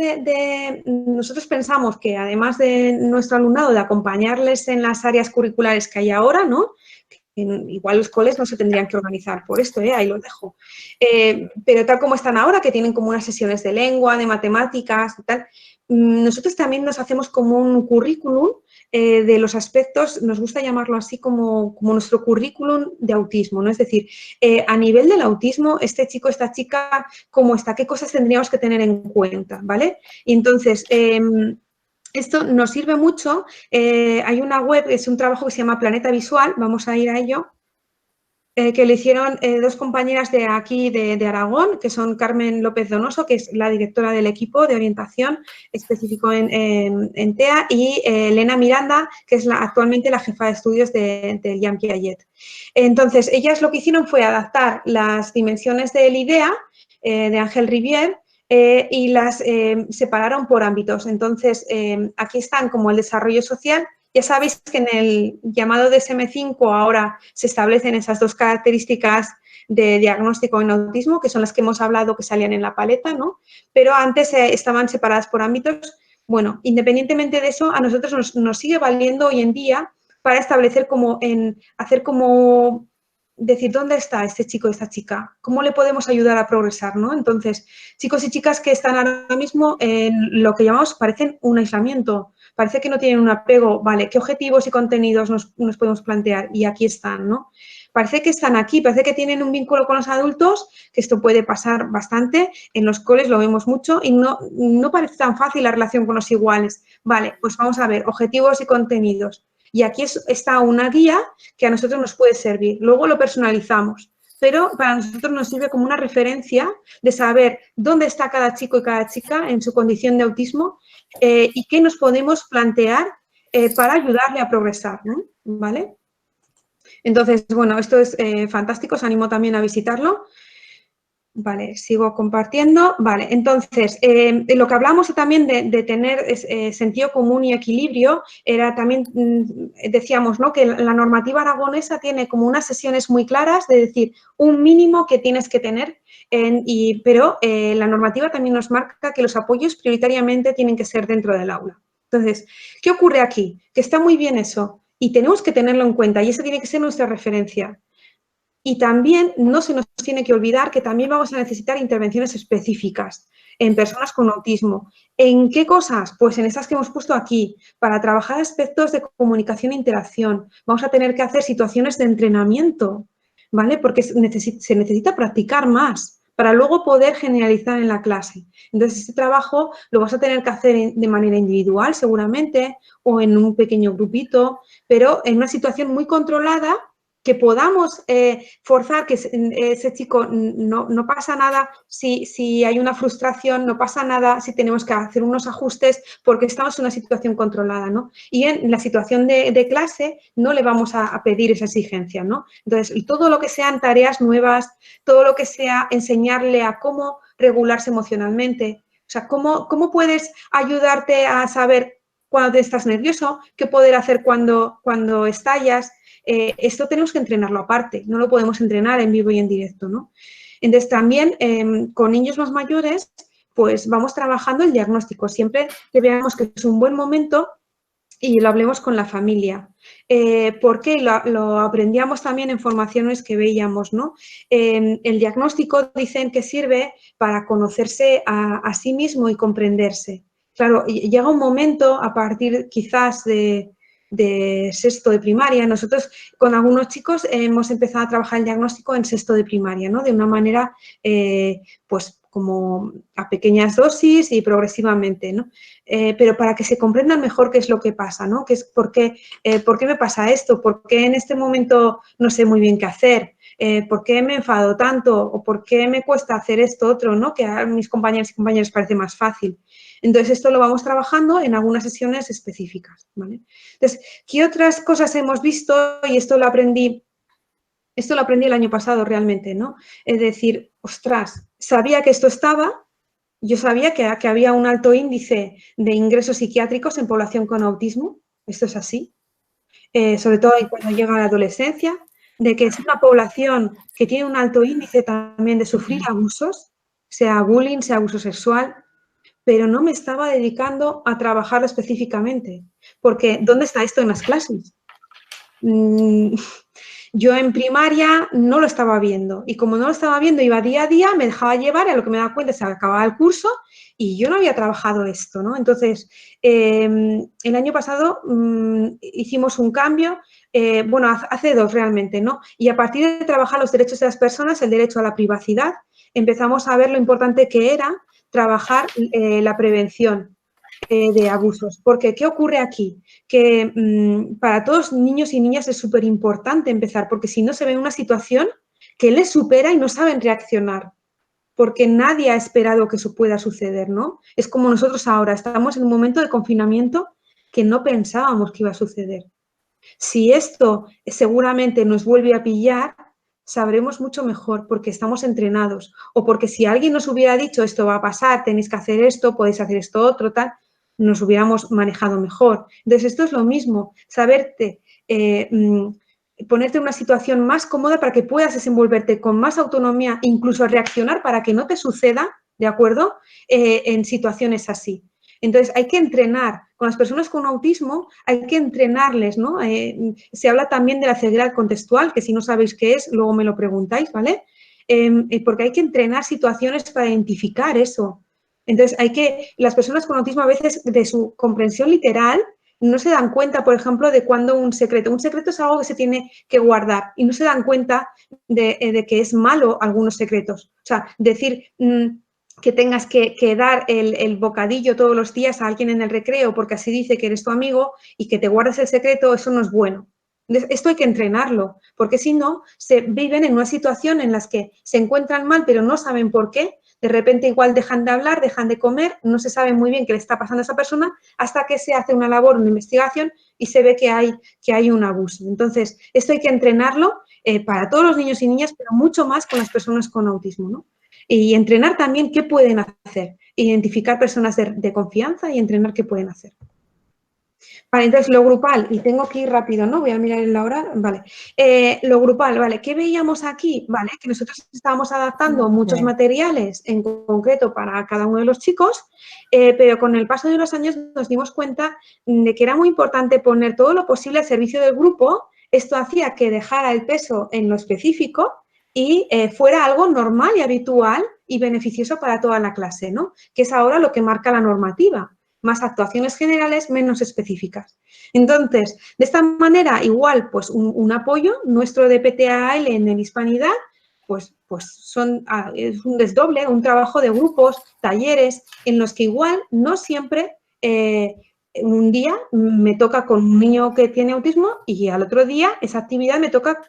[SPEAKER 1] nosotros pensamos que además de nuestro alumnado, de acompañarles en las áreas curriculares que hay ahora, ¿no? Igual los coles no se tendrían que organizar por esto, ahí lo dejo. Pero tal como están ahora, que tienen como unas sesiones de lengua, de matemáticas y tal, nosotros también nos hacemos como un currículum de los aspectos, nos gusta llamarlo así como nuestro currículum de autismo, ¿no? Es decir, a nivel del autismo, este chico, esta chica, ¿cómo está? ¿Qué cosas tendríamos que tener en cuenta? ¿Vale? Y entonces, esto nos sirve mucho. Hay una web, es un trabajo que se llama Planeta Visual, vamos a ir a ello, que le hicieron dos compañeras de aquí de Aragón, que son Carmen López Donoso, que es la directora del equipo de orientación específico en TEA, y Elena Miranda, que es actualmente la jefa de estudios del Jean Piaget. Entonces, ellas lo que hicieron fue adaptar las dimensiones del IDEA, de Ángel Rivière, y las separaron por ámbitos. Entonces, aquí están como el desarrollo social. Ya sabéis que en el llamado DSM-5 ahora se establecen esas dos características de diagnóstico en autismo, que son las que hemos hablado que salían en la paleta, ¿no? Pero antes estaban separadas por ámbitos. Bueno, independientemente de eso, a nosotros nos sigue valiendo hoy en día para establecer hacer como decir dónde está este chico, esta chica, cómo le podemos ayudar a progresar, ¿no? Entonces, chicos y chicas que están ahora mismo en lo que llamamos, parecen un aislamiento, parece que no tienen un apego, vale, ¿qué objetivos y contenidos nos podemos plantear? Y aquí están, ¿no? Parece que están aquí, parece que tienen un vínculo con los adultos, que esto puede pasar bastante, en los coles lo vemos mucho y no parece tan fácil la relación con los iguales. Vale, pues vamos a ver, objetivos y contenidos. Y aquí está una guía que a nosotros nos puede servir. Luego lo personalizamos, pero para nosotros nos sirve como una referencia de saber dónde está cada chico y cada chica en su condición de autismo y qué nos podemos plantear para ayudarle a progresar, ¿no? ¿Vale? Entonces, bueno, esto es fantástico, os animo también a visitarlo. Vale, sigo compartiendo. Vale, entonces, lo que hablamos también de tener sentido común y equilibrio, era también, decíamos, ¿no?, que la normativa aragonesa tiene como unas sesiones muy claras de decir un mínimo que tienes que tener, pero la normativa también nos marca que los apoyos prioritariamente tienen que ser dentro del aula. Entonces, ¿qué ocurre aquí? Que está muy bien eso y tenemos que tenerlo en cuenta y esa tiene que ser nuestra referencia. Y también no se nos tiene que olvidar que también vamos a necesitar intervenciones específicas en personas con autismo. ¿En qué cosas? Pues en esas que hemos puesto aquí. Para trabajar aspectos de comunicación e interacción, vamos a tener que hacer situaciones de entrenamiento, ¿vale? Porque se necesita practicar más para luego poder generalizar en la clase. Entonces, este trabajo lo vas a tener que hacer de manera individual, seguramente, o en un pequeño grupito, pero en una situación muy controlada, que podamos forzar que ese chico no pasa nada si hay una frustración, no pasa nada si tenemos que hacer unos ajustes porque estamos en una situación controlada, ¿no? Y en la situación de clase no le vamos a pedir esa exigencia, ¿no? Entonces, todo lo que sean tareas nuevas, todo lo que sea enseñarle a cómo regularse emocionalmente, o sea, cómo puedes ayudarte a saber cuando estás nervioso, qué poder hacer cuando estallas. Esto tenemos que entrenarlo aparte, no lo podemos entrenar en vivo y en directo, ¿no? Entonces, también con niños más mayores, pues vamos trabajando el diagnóstico. Siempre que veamos que es un buen momento y lo hablemos con la familia. Porque lo aprendíamos también en formaciones que veíamos, ¿no? El diagnóstico dicen que sirve para conocerse a sí mismo y comprenderse. Claro, llega un momento, a partir quizás de sexto de primaria, nosotros con algunos chicos hemos empezado a trabajar el diagnóstico en sexto de primaria, ¿no? De una manera, pues, como a pequeñas dosis y progresivamente, ¿no? Pero para que se comprendan mejor qué es lo que pasa, ¿no? ¿Por qué me pasa esto? ¿Por qué en este momento no sé muy bien qué hacer? ¿Por qué me enfado tanto? ¿O por qué me cuesta hacer esto otro, ¿no? Que a mis compañeros y compañeras parece más fácil. Entonces, esto lo vamos trabajando en algunas sesiones específicas, ¿vale? Entonces, ¿qué otras cosas hemos visto? Y esto lo aprendí el año pasado realmente, ¿no? Es decir, ostras, sabía que esto estaba, yo sabía que había un alto índice de ingresos psiquiátricos en población con autismo, esto es así, sobre todo cuando llega a la adolescencia, de que es una población que tiene un alto índice también de sufrir abusos, sea bullying, sea abuso sexual, pero no me estaba dedicando a trabajarlo específicamente, porque ¿dónde está esto en las clases? Yo en primaria no lo estaba viendo y como no lo estaba viendo iba día a día, me dejaba llevar y a lo que me daba cuenta se acababa el curso y yo no había trabajado esto, ¿no? Entonces, el año pasado hicimos un cambio, bueno, hace dos realmente, ¿no? Y a partir de trabajar los derechos de las personas, el derecho a la privacidad, empezamos a ver lo importante que era trabajar la prevención de abusos. Porque, ¿qué ocurre aquí? Que para todos niños y niñas es súper importante empezar, porque si no se ve una situación que les supera y no saben reaccionar, porque nadie ha esperado que eso pueda suceder, ¿no? Es como nosotros ahora, estamos en un momento de confinamiento que no pensábamos que iba a suceder. Si esto seguramente nos vuelve a pillar, sabremos mucho mejor porque estamos entrenados o porque si alguien nos hubiera dicho esto va a pasar, tenéis que hacer esto, podéis hacer esto otro, tal, nos hubiéramos manejado mejor. Entonces, esto es lo mismo, saberte, ponerte en una situación más cómoda para que puedas desenvolverte con más autonomía, incluso reaccionar para que no te suceda, ¿de acuerdo?, en situaciones así. Entonces, hay que entrenar. Con las personas con autismo hay que entrenarles, ¿no? Se habla también de la ceguera contextual, que si no sabéis qué es, luego me lo preguntáis, ¿vale? Porque hay que entrenar situaciones para identificar eso. Entonces, las personas con autismo a veces de su comprensión literal no se dan cuenta, por ejemplo, de cuando un secreto es algo que se tiene que guardar y no se dan cuenta de que es malo algunos secretos. O sea, decir que tengas que dar el bocadillo todos los días a alguien en el recreo porque así dice que eres tu amigo y que te guardes el secreto, eso no es bueno. Esto hay que entrenarlo, porque si no, se viven en una situación en la que se encuentran mal, pero no saben por qué. De repente igual dejan de hablar, dejan de comer, no se sabe muy bien qué le está pasando a esa persona hasta que se hace una labor, una investigación y se ve que hay un abuso. Entonces, esto hay que entrenarlo para todos los niños y niñas, pero mucho más con las personas con autismo, ¿no? Y entrenar también qué pueden hacer, identificar personas de confianza y entrenar qué pueden hacer. Vale, entonces lo grupal, y tengo que ir rápido, ¿no? Voy a mirar en la hora, vale. Lo grupal, vale, ¿qué veíamos aquí? Vale, que nosotros estábamos adaptando muchos materiales en concreto para cada uno de los chicos, pero con el paso de los años nos dimos cuenta de que era muy importante poner todo lo posible al servicio del grupo. Esto hacía que dejara el peso en lo específico y fuera algo normal y habitual y beneficioso para toda la clase, ¿no? Que es ahora lo que marca la normativa. Más actuaciones generales, menos específicas. Entonces, de esta manera, igual, pues un apoyo nuestro de PTAL en el Hispanidad, pues es un desdoble, un trabajo de grupos, talleres, en los que igual no siempre un día me toca con un niño que tiene autismo y al otro día esa actividad me toca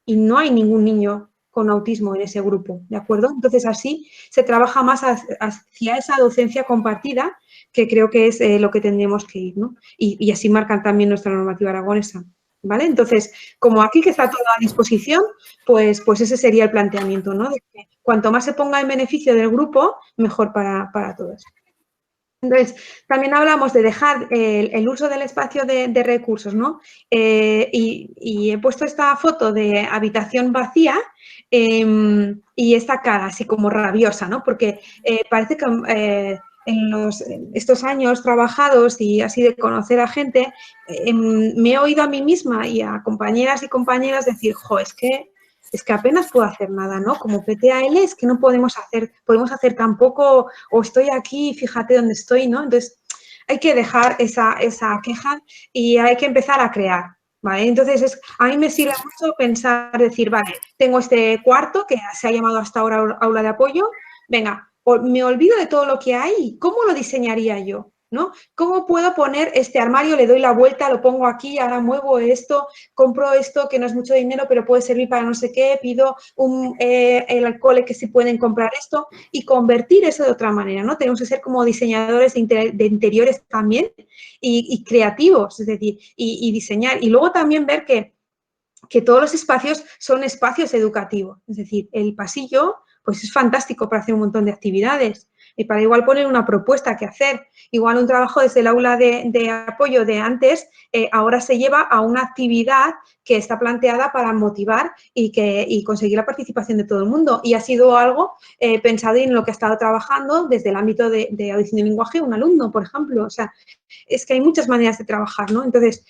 [SPEAKER 1] y no hay ningún niño con autismo en ese grupo, ¿de acuerdo? Entonces, así se trabaja más hacia esa docencia compartida que creo que es lo que tendríamos que ir, ¿no? Y así marcan también nuestra normativa aragonesa, ¿vale? Entonces, como aquí que está todo a disposición, pues ese sería el planteamiento, ¿no? De que cuanto más se ponga en beneficio del grupo, mejor para todos. Entonces, también hablamos de dejar el uso del espacio de recursos, ¿no? Y he puesto esta foto de habitación vacía y esta cara así como rabiosa, ¿no? Porque parece que en estos años trabajados y así de conocer a gente, me he oído a mí misma y a compañeras y compañeras decir, jo, es que apenas puedo hacer nada, ¿no? Como PTAL es que no podemos hacer tan poco o estoy aquí, fíjate dónde estoy, ¿no? Entonces, hay que dejar esa queja y hay que empezar a crear, ¿vale? Entonces, a mí me sirve mucho pensar, decir, vale, tengo este cuarto que se ha llamado hasta ahora aula de apoyo, venga, me olvido de todo lo que hay, ¿cómo lo diseñaría yo? ¿No? ¿Cómo puedo poner este armario? Le doy la vuelta, lo pongo aquí, ahora muevo esto, compro esto que no es mucho dinero, pero puede servir para no sé qué, pido el alcohol que se pueden comprar esto y convertir eso de otra manera, ¿no? Tenemos que ser como diseñadores de interiores también y creativos, es decir, y diseñar. Y luego también ver que todos los espacios son espacios educativos, es decir, el pasillo pues es fantástico para hacer un montón de actividades y para igual poner una propuesta que hacer. Igual un trabajo desde el aula de apoyo de antes, ahora se lleva a una actividad que está planteada para motivar y conseguir la participación de todo el mundo. Y ha sido algo pensado en lo que ha estado trabajando desde el ámbito de audición y lenguaje un alumno, por ejemplo. O sea, es que hay muchas maneras de trabajar, ¿no? Entonces,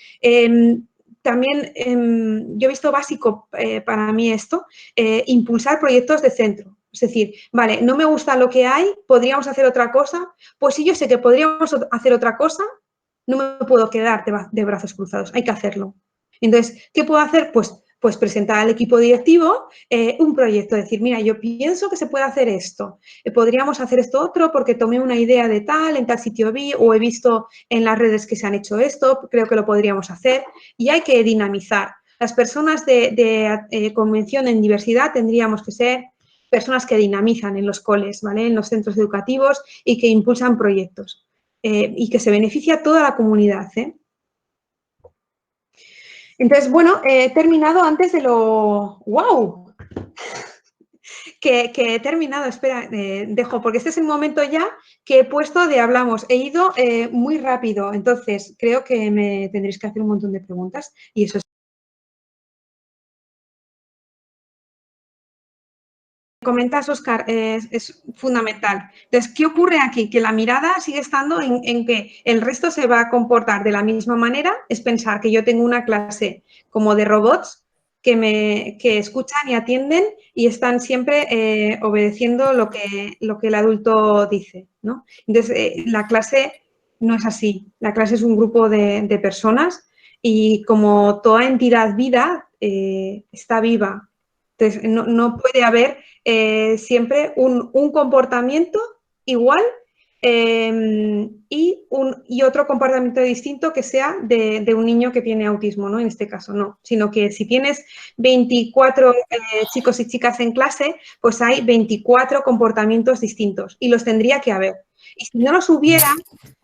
[SPEAKER 1] también yo he visto básico para mí esto, impulsar proyectos de centro. Es decir, vale, no me gusta lo que hay, podríamos hacer otra cosa. Pues si yo sé que podríamos hacer otra cosa, no me puedo quedar de brazos cruzados, hay que hacerlo. Entonces, ¿qué puedo hacer? Pues presentar al equipo directivo un proyecto, decir, mira, yo pienso que se puede hacer esto, podríamos hacer esto otro porque tomé una idea de tal, en tal sitio vi o he visto en las redes que se han hecho esto, creo que lo podríamos hacer y hay que dinamizar. Las personas de convención en diversidad tendríamos que ser personas que dinamizan en los coles, ¿vale? En los centros educativos y que impulsan proyectos y que se beneficia a toda la comunidad, ¿eh? Entonces, bueno, he terminado antes de lo... ¡Wow! Que he terminado, espera, dejo, porque este es el momento ya que he puesto de hablamos. He ido muy rápido, entonces creo que me tendréis que hacer un montón de preguntas y eso es. Comentas, Óscar, es fundamental. Entonces, ¿qué ocurre aquí? Que la mirada sigue estando en que el resto se va a comportar de la misma manera. Es pensar que yo tengo una clase como de robots que escuchan y atienden y están siempre obedeciendo lo que el adulto dice, ¿no? ¿no? Entonces, la clase no es así. La clase es un grupo de personas y como toda entidad vida está viva. Entonces, no puede haber siempre un comportamiento igual y otro comportamiento distinto que sea de un niño que tiene autismo, ¿no? En este caso, no. Sino que si tienes 24 chicos y chicas en clase, pues hay 24 comportamientos distintos y los tendría que haber. Y si no los hubiera,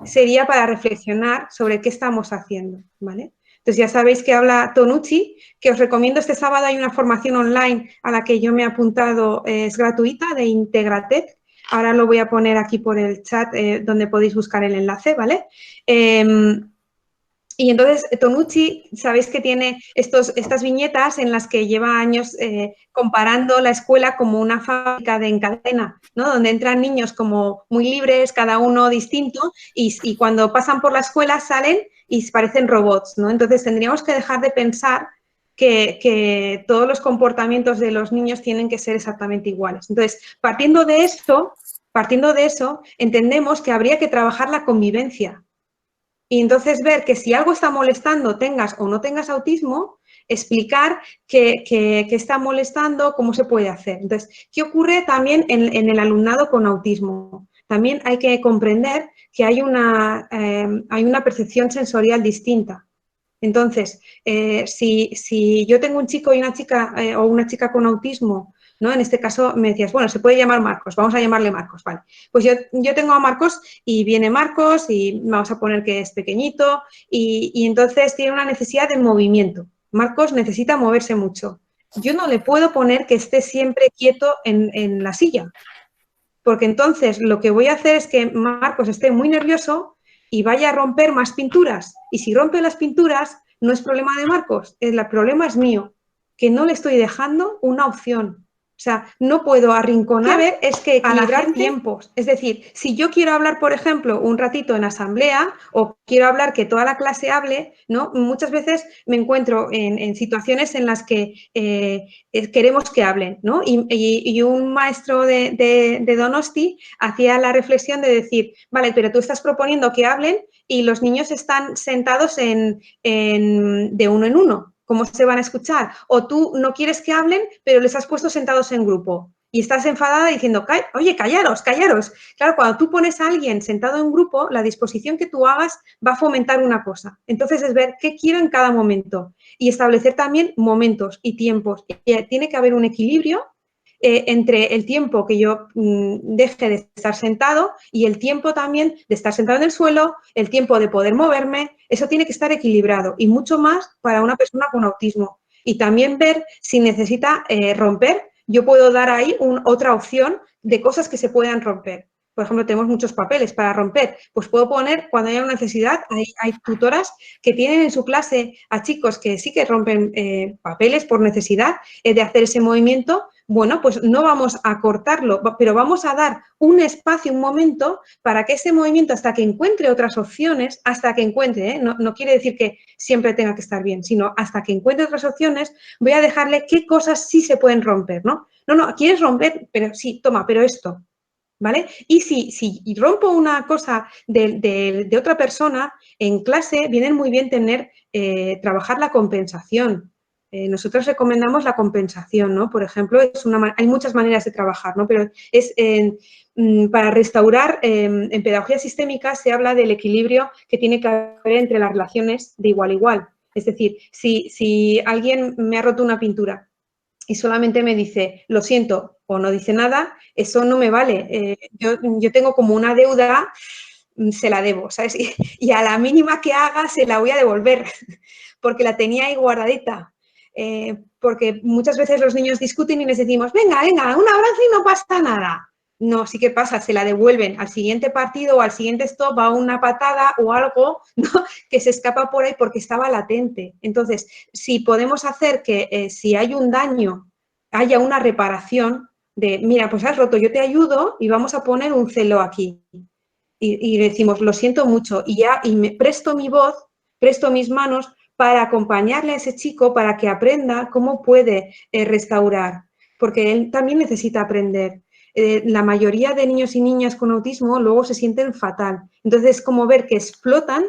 [SPEAKER 1] sería para reflexionar sobre qué estamos haciendo, ¿vale? Entonces ya sabéis que habla Tonucci, que os recomiendo este sábado, hay una formación online a la que yo me he apuntado, es gratuita, de Integratec. Ahora lo voy a poner aquí por el chat donde podéis buscar el enlace, ¿vale? Y entonces Tonucci, sabéis que tiene estas viñetas en las que lleva años comparando la escuela como una fábrica de encadena, ¿no? Donde entran niños como muy libres, cada uno distinto, y cuando pasan por la escuela salen y parecen robots, ¿no? Entonces tendríamos que dejar de pensar que todos los comportamientos de los niños tienen que ser exactamente iguales. Entonces, partiendo de eso, entendemos que habría que trabajar la convivencia. Y entonces ver que si algo está molestando, tengas o no tengas autismo, explicar qué está molestando, cómo se puede hacer. Entonces, ¿qué ocurre también en el alumnado con autismo? También hay que comprender que hay una percepción sensorial distinta. Entonces, si yo tengo un chico y una chica o una chica con autismo, ¿no? En este caso me decías, bueno, se puede llamar Marcos, vamos a llamarle Marcos, vale. Pues yo tengo a Marcos y viene Marcos y vamos a poner que es pequeñito y entonces tiene una necesidad de movimiento. Marcos necesita moverse mucho. Yo no le puedo poner que esté siempre quieto en la silla, porque entonces lo que voy a hacer es que Marcos esté muy nervioso y vaya a romper más pinturas. Y si rompe las pinturas, no es problema de Marcos, el problema es mío, que no le estoy dejando una opción. O sea, no puedo arrinconar. Lo que hay que ver es que equilibrar tiempos. Es decir, si yo quiero hablar, por ejemplo, un ratito en asamblea o quiero hablar que toda la clase hable, ¿no? Muchas veces me encuentro en situaciones en las que queremos que hablen, ¿no? Y un maestro de Donosti hacía la reflexión de decir, vale, pero tú estás proponiendo que hablen y los niños están sentados de uno en uno. ¿Cómo se van a escuchar? O tú no quieres que hablen, pero les has puesto sentados en grupo y estás enfadada diciendo, oye, callaros, callaros. Claro, cuando tú pones a alguien sentado en grupo, la disposición que tú hagas va a fomentar una cosa. Entonces es ver qué quiero en cada momento y establecer también momentos y tiempos. Y tiene que haber un equilibrio entre el tiempo que yo deje de estar sentado y el tiempo también de estar sentado en el suelo, el tiempo de poder moverme, eso tiene que estar equilibrado y mucho más para una persona con autismo. Y también ver si necesita romper, yo puedo dar ahí otra opción de cosas que se puedan romper. Por ejemplo, tenemos muchos papeles para romper, pues puedo poner, cuando haya una necesidad, hay tutoras que tienen en su clase a chicos que sí que rompen papeles por necesidad de hacer ese movimiento. Bueno, pues no vamos a cortarlo, pero vamos a dar un espacio, un momento para que ese movimiento, hasta que encuentre otras opciones, hasta que encuentre, no quiere decir que siempre tenga que estar bien, sino hasta que encuentre otras opciones, voy a dejarle qué cosas sí se pueden romper, ¿no? No, ¿quieres romper? Pero sí, toma, pero esto, ¿vale? Y si rompo una cosa de otra persona, en clase viene muy bien trabajar la compensación. Nosotros recomendamos la compensación, ¿no? Por ejemplo, hay muchas maneras de trabajar, ¿no? Pero para restaurar, en pedagogía sistémica se habla del equilibrio que tiene que haber entre las relaciones de igual a igual. Es decir, si alguien me ha roto una pintura y solamente me dice, lo siento, o no dice nada, eso no me vale. Yo tengo como una deuda, se la debo, ¿sabes? Y a la mínima que haga se la voy a devolver, porque la tenía ahí guardadita. Porque muchas veces los niños discuten y les decimos, venga, un abrazo y no pasa nada. No, sí que pasa, se la devuelven al siguiente partido o al siguiente stop, a una patada o algo, ¿no? Que se escapa por ahí porque estaba latente. Entonces, si podemos hacer que si hay un daño, haya una reparación de, mira, pues has roto, yo te ayudo y vamos a poner un celo aquí. Y decimos, lo siento mucho, y me presto mi voz, presto mis manos para acompañarle a ese chico para que aprenda cómo puede restaurar, porque él también necesita aprender. la mayoría de niños y niñas con autismo luego se sienten fatal. Entonces, es como ver que explotan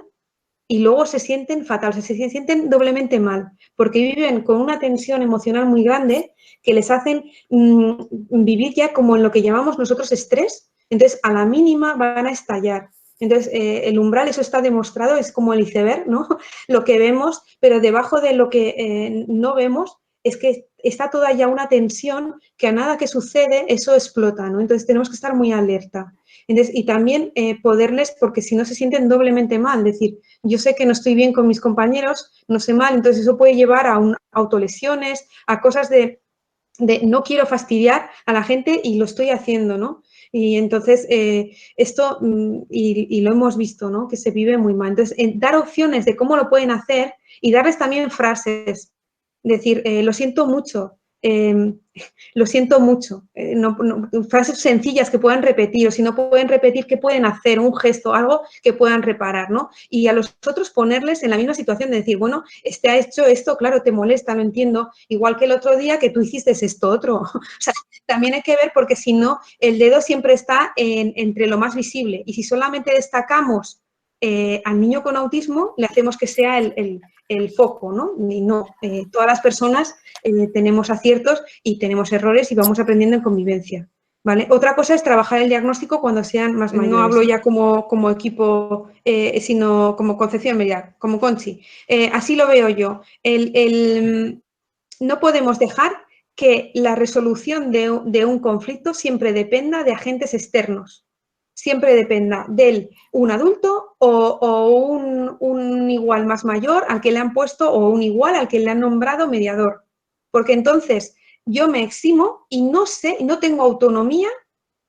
[SPEAKER 1] y luego se sienten fatal, o sea, se sienten doblemente mal, porque viven con una tensión emocional muy grande que les hacen vivir ya como en lo que llamamos nosotros estrés. Entonces, a la mínima van a estallar. Entonces, el umbral, eso está demostrado, es como el iceberg, ¿no? Lo que vemos, pero debajo de lo que no vemos es que está toda ya una tensión que a nada que sucede, eso explota, ¿no? Entonces, tenemos que estar muy alerta. Entonces, y también poderles, porque si no se sienten doblemente mal, decir, yo sé que no estoy bien con mis compañeros, no sé mal, entonces eso puede llevar a autolesiones, a cosas de no quiero fastidiar a la gente y lo estoy haciendo, ¿no? Y entonces esto, y lo hemos visto, ¿no? Que se vive muy mal. Entonces, dar opciones de cómo lo pueden hacer y darles también frases. Decir, lo siento mucho, lo siento mucho. Frases sencillas que puedan repetir, o si no pueden repetir, ¿qué pueden hacer? Un gesto, algo que puedan reparar, ¿no? Y a los otros ponerles en la misma situación de decir, bueno, este ha hecho esto, claro, te molesta, lo entiendo, igual que el otro día que tú hiciste esto otro. O sea, también hay que ver porque si no, el dedo siempre está entre lo más visible. Y si solamente destacamos al niño con autismo, le hacemos que sea el foco, ¿no? Y no, todas las personas tenemos aciertos y tenemos errores y vamos aprendiendo en convivencia, ¿vale? Otra cosa es trabajar el diagnóstico cuando sean más mayores. No hablo ya como equipo, sino como Concepción Merial, como Conchi. Así lo veo yo. No podemos dejar que la resolución de un conflicto siempre dependa de agentes externos. Siempre dependa de un adulto o un igual más mayor al que le han puesto o un igual al que le han nombrado mediador. Porque entonces yo me eximo y no sé, no tengo autonomía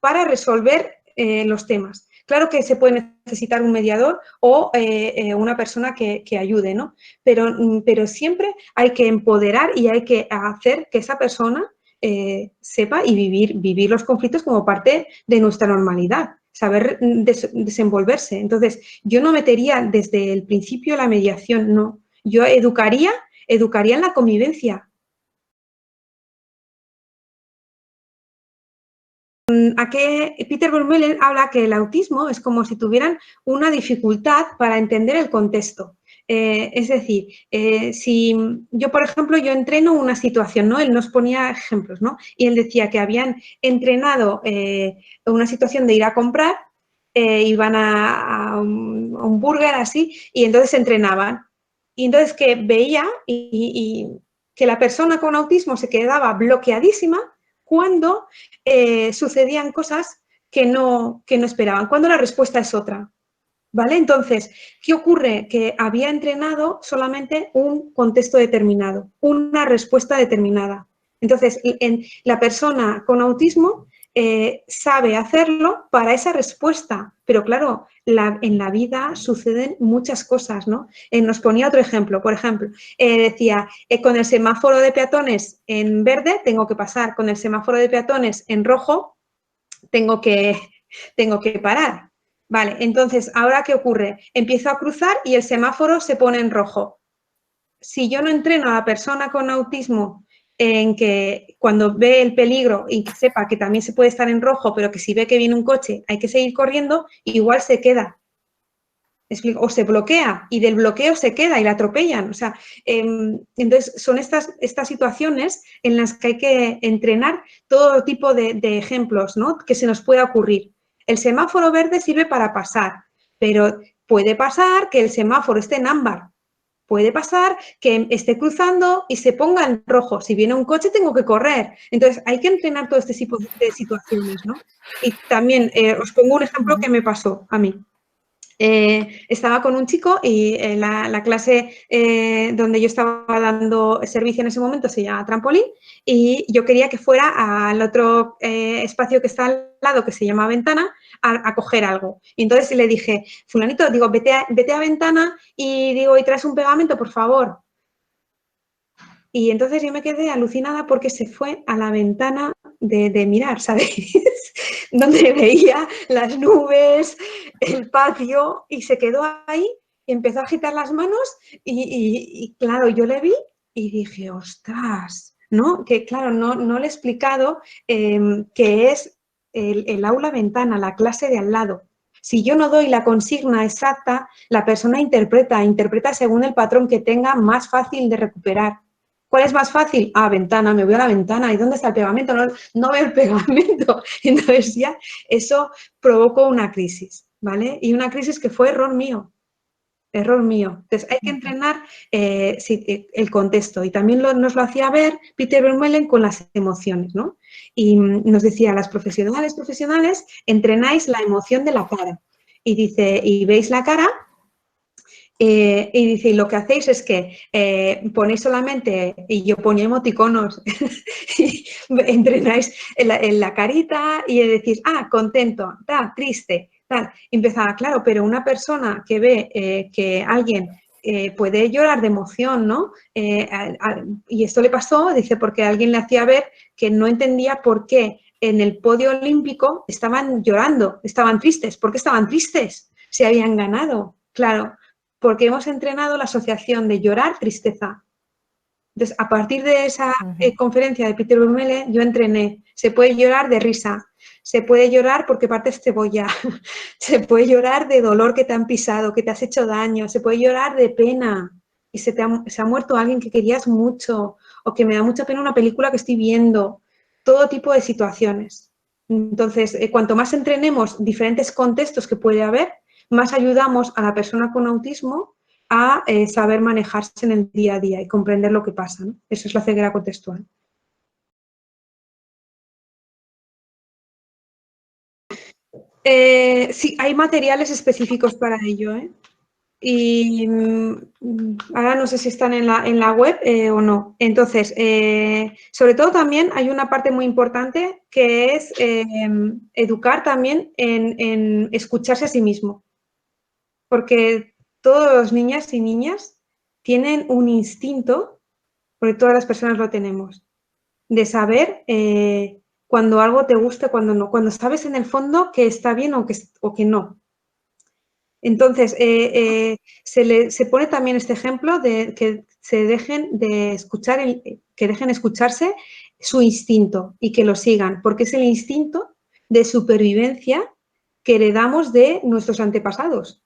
[SPEAKER 1] para resolver los temas. Claro que se puede necesitar un mediador o una persona que ayude, ¿no? Pero siempre hay que empoderar y hay que hacer que esa persona sepa y vivir los conflictos como parte de nuestra normalidad, saber desenvolverse. Entonces, yo no metería desde el principio la mediación, no. Yo educaría en la convivencia. A que Peter Vermeulen habla que el autismo es como si tuvieran una dificultad para entender el contexto. Es decir, si yo, por ejemplo, yo entreno una situación, ¿no? Él nos ponía ejemplos, ¿no? Y él decía que habían entrenado una situación de ir a comprar, iban a un burger así, y entonces entrenaban. Y entonces que veía y que la persona con autismo se quedaba bloqueadísima cuando sucedían cosas que no esperaban, cuando la respuesta es otra. ¿Vale? Entonces, ¿qué ocurre? Que había entrenado solamente un contexto determinado, una respuesta determinada. Entonces, la persona con autismo sabe hacerlo para esa respuesta, pero claro, en la vida suceden muchas cosas, ¿no? Nos ponía otro ejemplo, por ejemplo, decía, con el semáforo de peatones en verde tengo que pasar, con el semáforo de peatones en rojo tengo que, tengo que parar. Vale, entonces, ¿ahora qué ocurre? Empiezo a cruzar y el semáforo se pone en rojo. Si yo no entreno a la persona con autismo en que cuando ve el peligro y que sepa que también se puede estar en rojo, pero que si ve que viene un coche hay que seguir corriendo, igual se queda. O se bloquea y del bloqueo se queda y la atropellan. O sea, entonces son estas situaciones en las que hay que entrenar todo tipo de ejemplos, ¿no? Que se nos pueda ocurrir. El semáforo verde sirve para pasar, pero puede pasar que el semáforo esté en ámbar. Puede pasar que esté cruzando y se ponga en rojo. Si viene un coche, tengo que correr. Entonces, hay que entrenar todo este tipo de situaciones, ¿no? Y también os pongo un ejemplo que me pasó a mí. Estaba con un chico y la clase donde yo estaba dando servicio en ese momento se llama trampolín y yo quería que fuera al otro espacio que está al lado que se llama ventana a coger algo. Y entonces le dije, fulanito, digo, vete a ventana y digo, y traes un pegamento, por favor. Y entonces yo me quedé alucinada porque se fue a la ventana de mirar, ¿sabéis? Donde veía las nubes, el patio, y se quedó ahí, empezó a agitar las manos y claro, yo le vi y dije, ostras, ¿no? Que claro, no le he explicado que es el aula ventana, la clase de al lado. Si yo no doy la consigna exacta, la persona interpreta según el patrón que tenga más fácil de recuperar. ¿Cuál es más fácil? Ah, ventana, me voy a la ventana. ¿Y dónde está el pegamento? No, no veo el pegamento. Entonces ya eso provocó una crisis, ¿vale? Y una crisis que fue error mío. Error mío. Entonces, hay que entrenar el contexto. Y también nos lo hacía ver Peter Vermeulen con las emociones, ¿no? Y nos decía, las profesionales, entrenáis la emoción de la cara. Y dice, y veis la cara, y dice, y lo que hacéis es que ponéis solamente, y yo ponía emoticonos, y entrenáis en la carita y decís, ah, contento, triste, tal. Y empezaba, claro, pero una persona que ve que alguien puede llorar de emoción, ¿no? Y esto le pasó, dice, porque alguien le hacía ver que no entendía por qué en el podio olímpico estaban llorando, estaban tristes. ¿Por qué estaban tristes? Se habían ganado, claro, porque hemos entrenado la asociación de llorar, tristeza. Entonces, a partir de esa conferencia de Peter Vermeulen, yo entrené. Se puede llorar de risa, se puede llorar porque partes cebolla, se puede llorar de dolor que te han pisado, que te has hecho daño, se puede llorar de pena y se ha muerto alguien que querías mucho o que me da mucha pena una película que estoy viendo. Todo tipo de situaciones. Entonces, cuanto más entrenemos diferentes contextos que puede haber, más ayudamos a la persona con autismo a saber manejarse en el día a día y comprender lo que pasa, ¿no? Eso es la ceguera contextual. Sí, hay materiales específicos para ello, ¿eh? Y ahora no sé si están en la web o no. Entonces, sobre todo también hay una parte muy importante que es educar también en escucharse a sí mismo. Porque todos los niñas y niñas tienen un instinto, porque todas las personas lo tenemos, de saber cuando algo te gusta, cuando no, cuando sabes en el fondo que está bien o que no. Entonces, se pone también este ejemplo de que se dejen de escuchar, que dejen escucharse su instinto y que lo sigan, porque es el instinto de supervivencia que heredamos de nuestros antepasados.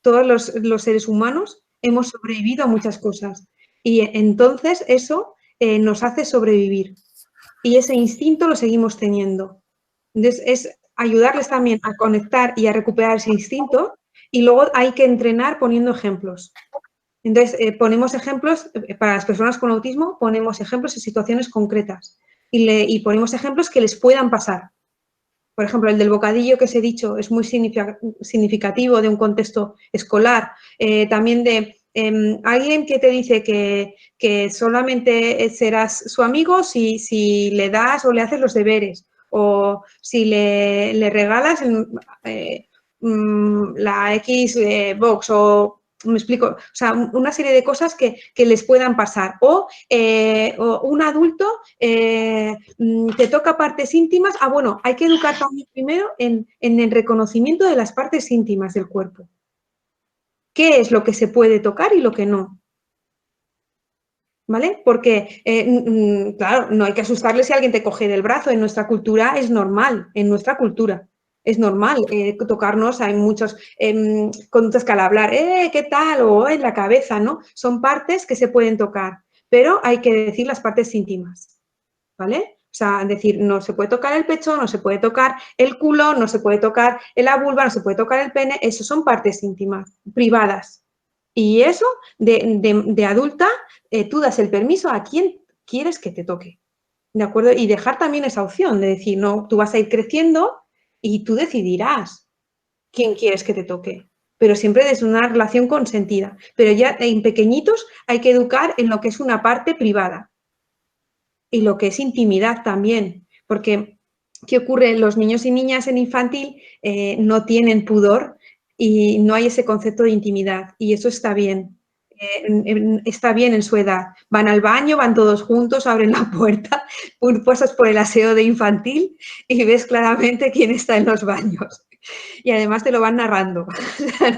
[SPEAKER 1] Todos los seres humanos hemos sobrevivido a muchas cosas y entonces eso nos hace sobrevivir y ese instinto lo seguimos teniendo. Entonces es ayudarles también a conectar y a recuperar ese instinto y luego hay que entrenar poniendo ejemplos. Entonces ponemos ejemplos, para las personas con autismo ponemos ejemplos en situaciones concretas y ponemos ejemplos que les puedan pasar. Por ejemplo, el del bocadillo que os he dicho es muy significativo de un contexto escolar. También de alguien que te dice que solamente serás su amigo si le das o le haces los deberes o si le regalas la X box o me explico, o sea, una serie de cosas que les puedan pasar. O un adulto te toca partes íntimas. Ah, bueno, hay que educar también primero en el reconocimiento de las partes íntimas del cuerpo. ¿Qué es lo que se puede tocar y lo que no? ¿Vale? Porque, claro, no hay que asustarle si alguien te coge del brazo. En nuestra cultura es normal, en nuestra cultura. Es normal tocarnos, hay muchos conductas que al hablar, ¿qué tal? O en la cabeza, ¿no? Son partes que se pueden tocar, pero hay que decir las partes íntimas, ¿vale? O sea, decir, no se puede tocar el pecho, no se puede tocar el culo, no se puede tocar la vulva, no se puede tocar el pene, eso son partes íntimas, privadas. Y eso, de adulta, tú das el permiso a quien quieres que te toque, ¿de acuerdo? Y dejar también esa opción de decir, no, tú vas a ir creciendo y tú decidirás quién quieres que te toque, pero siempre desde una relación consentida. Pero ya en pequeñitos hay que educar en lo que es una parte privada y lo que es intimidad también, porque ¿qué ocurre? Los niños y niñas en infantil no tienen pudor y no hay ese concepto de intimidad y eso está bien. Está bien en su edad. Van al baño, van todos juntos, abren la puerta, pasas por el aseo de infantil y ves claramente quién está en los baños. Y además te lo van narrando,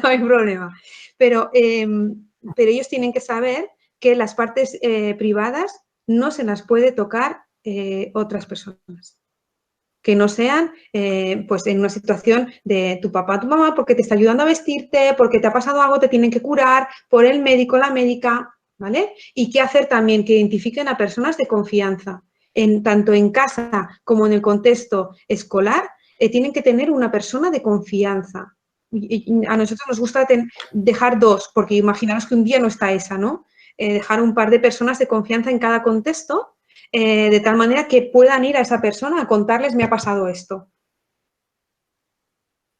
[SPEAKER 1] no hay problema. Pero ellos tienen que saber que las partes privadas no se las puede tocar otras personas. que no sean pues en una situación de tu papá, tu mamá, porque te está ayudando a vestirte, porque te ha pasado algo, te tienen que curar, por el médico, la médica, ¿vale? Y qué hacer también, que identifiquen a personas de confianza, tanto en casa como en el contexto escolar, tienen que tener una persona de confianza. Y a nosotros nos gusta dejar dos, porque imaginaros que un día no está esa, ¿no? Dejar un par de personas de confianza en cada contexto, de tal manera que puedan ir a esa persona a contarles, me ha pasado esto.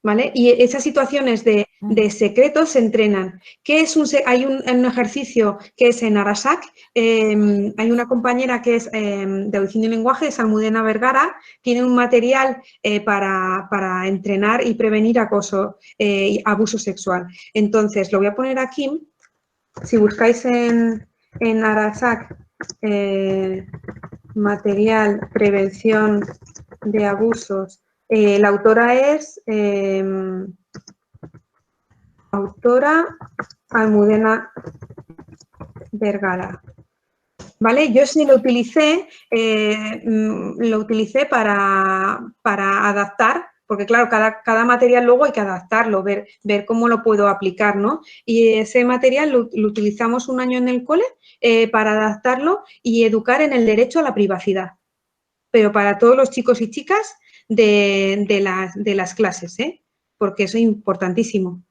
[SPEAKER 1] ¿Vale? Y esas situaciones de secretos se entrenan. Hay un ejercicio que es en Arasac, hay una compañera que es de audición y lenguaje, es Almudena Vergara, tiene un material para entrenar y prevenir acoso y abuso sexual. Entonces, lo voy a poner aquí. Si buscáis en Arasac, material, prevención de abusos. La autora es Almudena Vergara. ¿Vale? Yo sí lo utilicé para adaptar, porque claro, cada material luego hay que adaptarlo, ver cómo lo puedo aplicar, ¿no? Y ese material lo utilizamos un año en el cole para adaptarlo y educar en el derecho a la privacidad, pero para todos los chicos y chicas de las clases, ¿eh? Porque eso es importantísimo.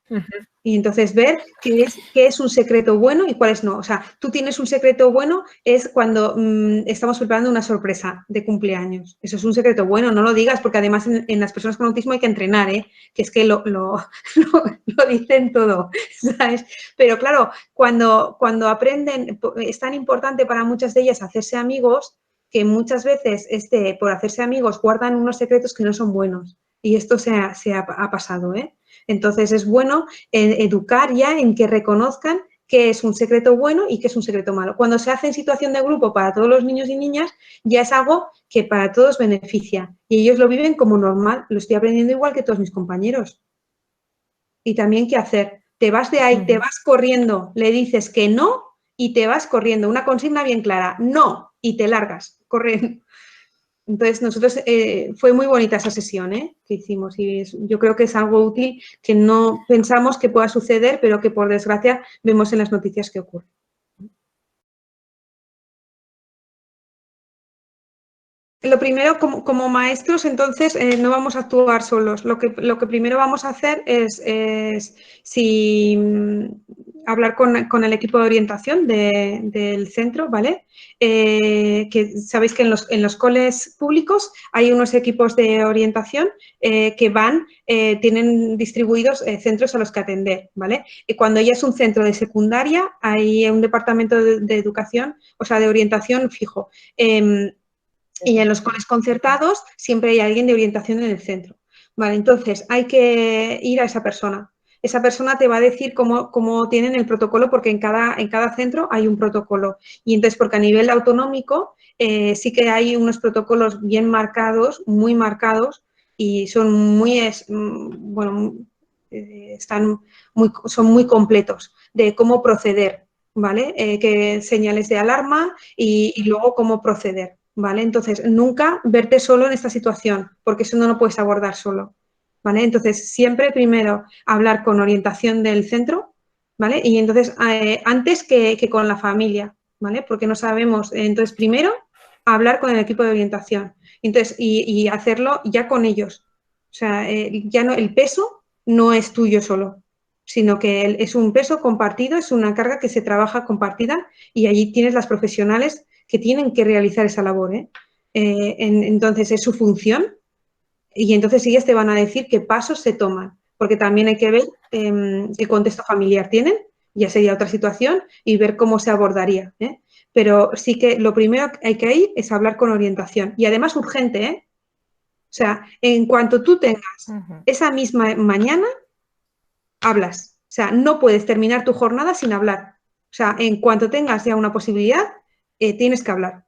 [SPEAKER 1] Y entonces ver qué es un secreto bueno y cuáles no. O sea, tú tienes un secreto bueno es cuando estamos preparando una sorpresa de cumpleaños. Eso es un secreto bueno, no lo digas, porque además en las personas con autismo hay que entrenar, ¿eh? Que es que lo dicen todo, ¿sabes? Pero claro, cuando aprenden, es tan importante para muchas de ellas hacerse amigos, que muchas veces por hacerse amigos guardan unos secretos que no son buenos. Y esto se ha pasado, ¿eh? Entonces, es bueno educar ya en que reconozcan qué es un secreto bueno y qué es un secreto malo. Cuando se hace en situación de grupo para todos los niños y niñas, ya es algo que para todos beneficia. Y ellos lo viven como normal. Lo estoy aprendiendo igual que todos mis compañeros. Y también qué hacer. Te vas de ahí, te vas corriendo, le dices que no y te vas corriendo. Una consigna bien clara, no, y te largas, corriendo. Entonces, nosotros, fue muy bonita esa sesión que hicimos y yo creo que es algo útil que no pensamos que pueda suceder, pero que por desgracia vemos en las noticias que ocurre. Lo primero, como maestros, entonces, no vamos a actuar solos. Lo que primero vamos a hacer es hablar con el equipo de orientación del centro, ¿vale? Que sabéis que en los coles públicos hay unos equipos de orientación que tienen distribuidos centros a los que atender, ¿vale? Y cuando ya es un centro de secundaria, hay un departamento de educación, o sea, de orientación fijo. Y en los coles concertados siempre hay alguien de orientación en el centro. Vale, entonces hay que ir a esa persona. Esa persona te va a decir cómo tienen el protocolo, porque en cada centro hay un protocolo. Y entonces, porque a nivel autonómico sí que hay unos protocolos bien marcados, muy marcados, y son son muy completos de cómo proceder, ¿vale? Que señales de alarma y luego cómo proceder. ¿Vale? Entonces, nunca verte solo en esta situación, porque eso no lo puedes abordar solo, ¿vale? Entonces, siempre primero hablar con orientación del centro, ¿vale? Y entonces, antes que con la familia, ¿vale? Porque no sabemos. Entonces, primero, hablar con el equipo de orientación. Entonces, y hacerlo ya con ellos. O sea, ya no, el peso no es tuyo solo, sino que es un peso compartido, es una carga que se trabaja compartida y allí tienes las profesionales que tienen que realizar esa labor. Entonces, es su función y entonces ellas te van a decir qué pasos se toman, porque también hay que ver qué contexto familiar tienen, ya sería otra situación, y ver cómo se abordaría. Pero sí que lo primero que hay que ir es hablar con orientación y además urgente. O sea, en cuanto tú tengas esa misma mañana, hablas. O sea, no puedes terminar tu jornada sin hablar. O sea, en cuanto tengas ya una posibilidad, tienes que hablar.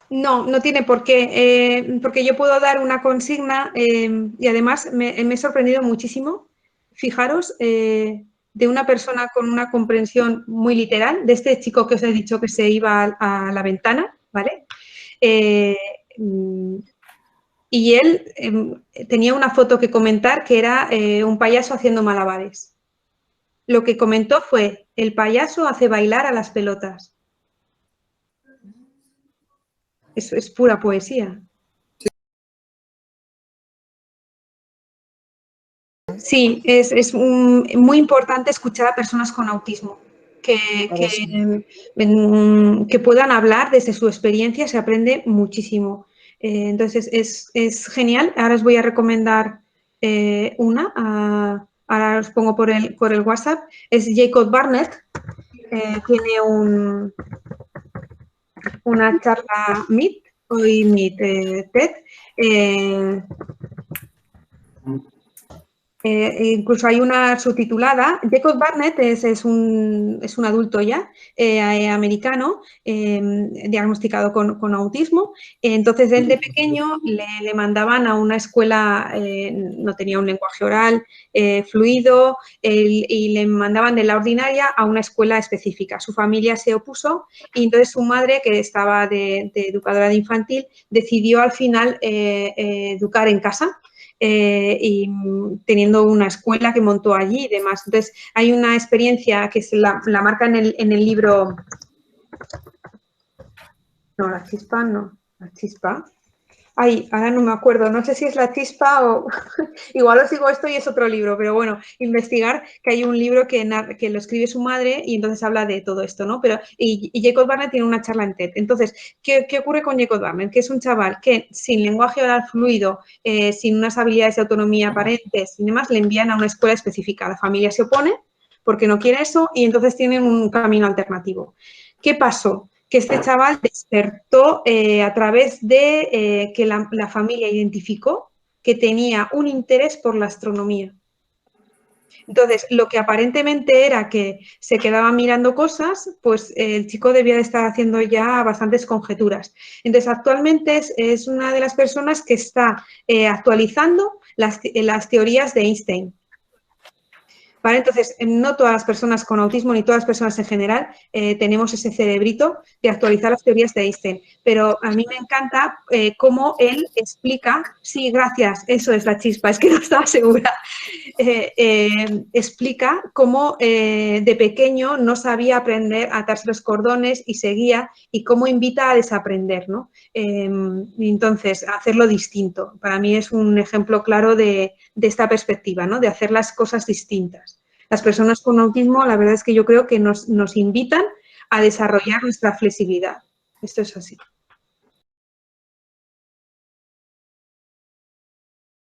[SPEAKER 1] No, no tiene por qué, porque yo puedo dar una consigna y además me he sorprendido muchísimo. Fijaros, de una persona con una comprensión muy literal, de este chico que os he dicho que se iba a la ventana, ¿vale? Y él tenía una foto que comentar que era un payaso haciendo malabares. Lo que comentó fue, el payaso hace bailar a las pelotas. Eso es pura poesía. Sí, es muy importante escuchar a personas con autismo, que puedan hablar desde su experiencia, se aprende muchísimo. Entonces, es genial. Ahora os voy a recomendar una, ahora os pongo por el WhatsApp. Es Jacob Barnett, tiene una charla Meet, hoy Meet TED. Incluso hay una subtitulada. Jacob Barnett es un adulto ya, americano, diagnosticado con autismo. Entonces, él de pequeño le mandaban a una escuela, no tenía un lenguaje oral fluido, y le mandaban de la ordinaria a una escuela específica. Su familia se opuso y entonces su madre, que estaba de educadora de infantil, decidió al final educar en casa. Y teniendo una escuela que montó allí y demás. Entonces, hay una experiencia que se la marca en el libro. No, la chispa no. La chispa. Ay, ahora no me acuerdo, no sé si es La Chispa o igual os digo esto y es otro libro, pero bueno, investigar que hay un libro que lo escribe su madre y entonces habla de todo esto, ¿no? Y Jacob Barnett tiene una charla en TED. Entonces, ¿qué ocurre con Jacob Barnett? Que es un chaval que sin lenguaje oral fluido, sin unas habilidades de autonomía aparentes y demás, le envían a una escuela específica. La familia se opone porque no quiere eso y entonces tienen un camino alternativo. ¿Qué pasó? Que este chaval despertó a través de que la familia identificó que tenía un interés por la astronomía. Entonces, lo que aparentemente era que se quedaba mirando cosas, pues el chico debía de estar haciendo ya bastantes conjeturas. Entonces, actualmente es una de las personas que está actualizando las teorías de Einstein. ¿Vale? Entonces, no todas las personas con autismo ni todas las personas en general tenemos ese cerebrito de actualizar las teorías de Einstein, pero a mí me encanta cómo él explica, sí, gracias, eso es la chispa, es que no estaba segura, explica cómo de pequeño no sabía aprender a atarse los cordones y seguía y cómo invita a desaprender, ¿no? Entonces, hacerlo distinto. Para mí es un ejemplo claro de esta perspectiva, ¿no? De hacer las cosas distintas. Las personas con autismo, la verdad es que yo creo que nos invitan a desarrollar nuestra flexibilidad. Esto es así.